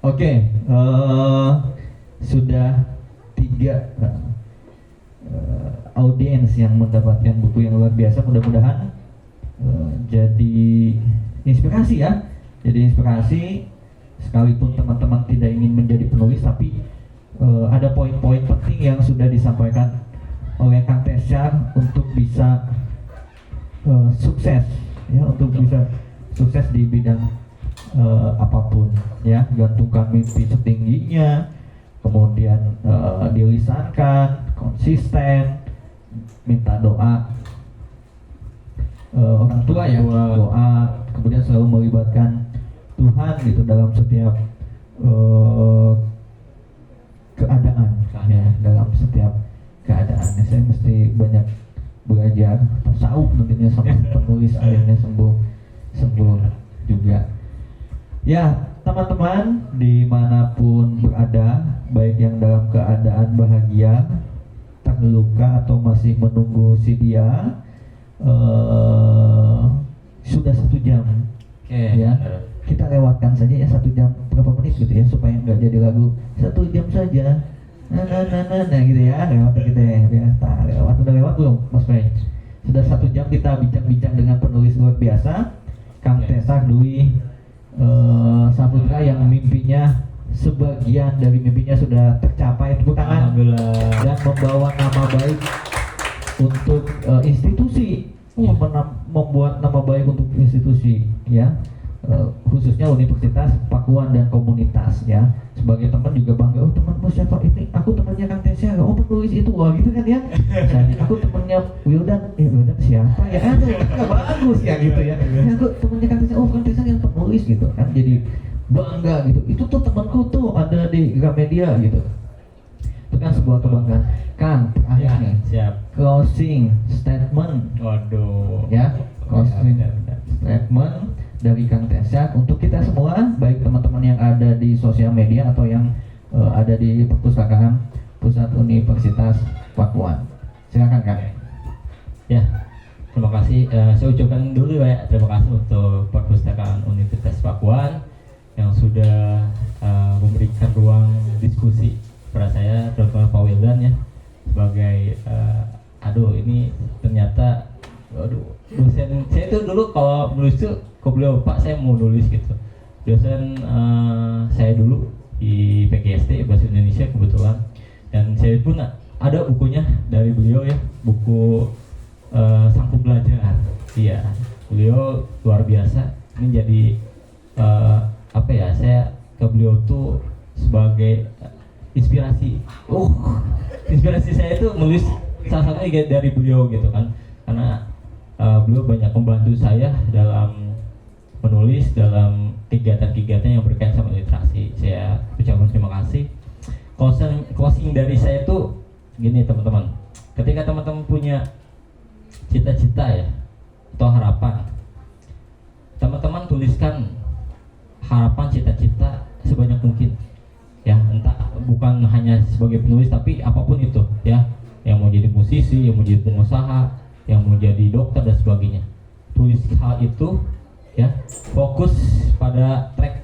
Oke, sudah 3 audiens yang mendapatkan buku yang luar biasa. Mudah-mudahan jadi inspirasi ya. Jadi inspirasi, sekalipun teman-teman tidak ingin menjadi penulis, tapi ada poin-poin penting yang sudah disampaikan oleh Kang Tesyar untuk bisa sukses ya, untuk bisa sukses di bidang apapun ya. Gantungkan mimpi setingginya, kemudian dilisankan, konsisten, minta doa orang tua ya, doa, kemudian selalu melibatkan Tuhan gitu dalam setiap keadaan ya, dalam setiap keadaan. Saya mesti banyak belajar tasawuf nantinya sama penulis, akhirnya sembuh juga. Ya, teman-teman dimanapun berada, baik yang dalam keadaan bahagia, terluka, atau masih menunggu si dia, sudah 1 jam. Ya, kita lewatkan saja ya 1 jam, berapa menit gitu ya, supaya nggak jadi lagu 1 jam saja. Nah gitu ya, lewat kita ya, udah lewat belum Mas Fei? Sudah 1 jam kita bincang-bincang dengan penulis luar biasa, Kang Tesyar Dwi Saputra, yang mimpinya, sebagian dari mimpinya sudah tercapai, tepuk tangan, dan membawa nama baik untuk institusi, membuat nama baik untuk institusi ya, khususnya Universitas Pakuan dan komunitas ya. Sebagai teman juga bangga, oh temanmu siapa ini? Aku temannya Kang Tesyar, oh penulis itu, wah gitu kan ya. Misalnya aku temannya Wildan, Wildan siapa ya? Aduh, nggak bagus ya gitu ya. Aku temannya Kang Tesyar, oh Kang Tesyar yang penulis gitu kan, jadi bangga gitu. Itu tuh temanku tuh ada di Gramedia gitu. Itu kan sebuah kebanggaan. Kang, terakhir nih, Siap. closing statement Waduh. ya, closing statement dari Kang Tesyar untuk kita semua, baik teman-teman yang ada di sosial media atau yang ada di perpustakaan Pusat Universitas Pakuan. Silakan Kang. Ya, terima kasih. Saya ucapkan dulu ya terima kasih untuk Perpustakaan Universitas Pakuan yang sudah memberikan ruang diskusi kepada saya, terutama Pak Wildan ya sebagai ini ternyata dosen saya itu dulu kalau nulis tuh ke beliau, Pak saya mau nulis gitu. Dosen saya dulu di PGSD Bahasa Indonesia kebetulan, dan saya pun ada bukunya dari beliau ya, buku Sangku Belajar. Iya, beliau luar biasa. Ini jadi saya ke beliau tuh sebagai inspirasi. Inspirasi saya itu menulis salah satunya dari beliau gitu kan, karena beliau banyak membantu saya dalam menulis, dalam kegiatan-kegiatan yang berkaitan sama literasi. Saya ucapkan terima kasih. Closing dari saya tuh gini teman-teman, ketika teman-teman punya cita-cita ya atau harapan, teman-teman tuliskan harapan, cita-cita sebanyak mungkin ya, entah bukan hanya sebagai penulis tapi apapun itu ya, yang mau jadi musisi, yang mau jadi pengusaha, yang mau jadi dokter dan sebagainya. Tulis hal itu ya, fokus pada track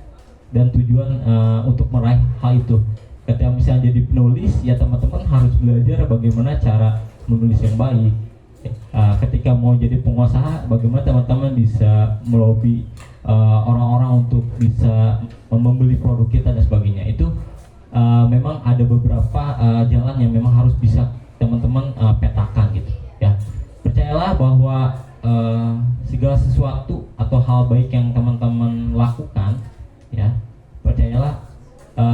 dan tujuan untuk meraih hal itu. Ketika misalnya jadi penulis ya, teman-teman harus belajar bagaimana cara menulis yang baik. Ketika mau jadi pengusaha, bagaimana teman-teman bisa melobi orang-orang untuk bisa membeli produk kita dan sebagainya. Itu memang ada beberapa jalan yang memang harus bisa teman-teman petakan gitu ya. Percayalah bahwa segala sesuatu atau hal baik yang teman-teman lakukan ya, percayalah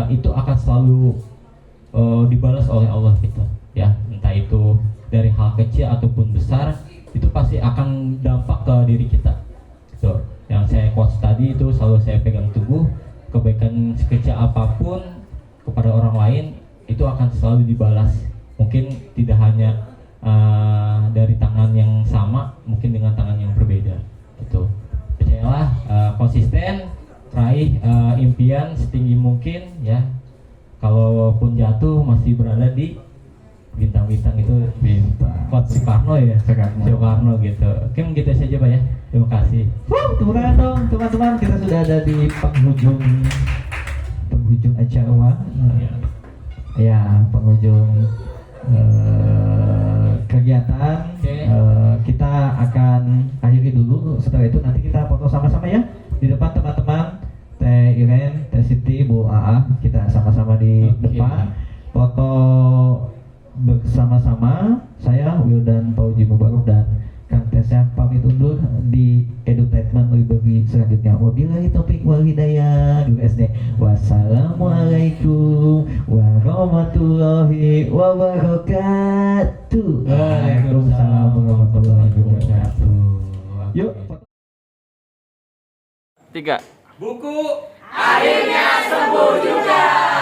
itu akan selalu dibalas oleh Allah gitu ya. Entah itu dari hal kecil ataupun besar, itu pasti akan dampak ke diri kita. So, yang saya quotes tadi itu selalu saya pegang teguh, kebaikan sekecil apapun kepada orang lain itu akan selalu dibalas. Mungkin tidak hanya dari tangan yang sama, mungkin dengan tangan yang berbeda gitu. Percayalah, konsisten, raih impian setinggi mungkin ya. Kalaupun jatuh masih berada di bintang-bintang itu, Coach Soekarno ya, Soekarno gitu. Oke, gitu saja Pak ya. Terima kasih. Tepuk dong teman-teman, kita sudah ada di penghujung acara ya, penghujung kegiatan. Kita akan akhiri dulu. Setelah itu nanti kita foto sama-sama ya di depan teman-teman. Teh Iren, Teh Siti, Bu Aa, kita sama-sama di depan foto bersama-sama. Saya Wildan Pauji Mubarok dan Kang Tesya pamit undur di Edutainment Library selanjutnya. Wabillahi taufiq wal hidayah. Guru SD. Wassalamualaikum warahmatullahi wabarakatuh. Waalaikumsalam warahmatullahi wabarakatuh. Yuk. 3. Buku akhirnya sembuh juga.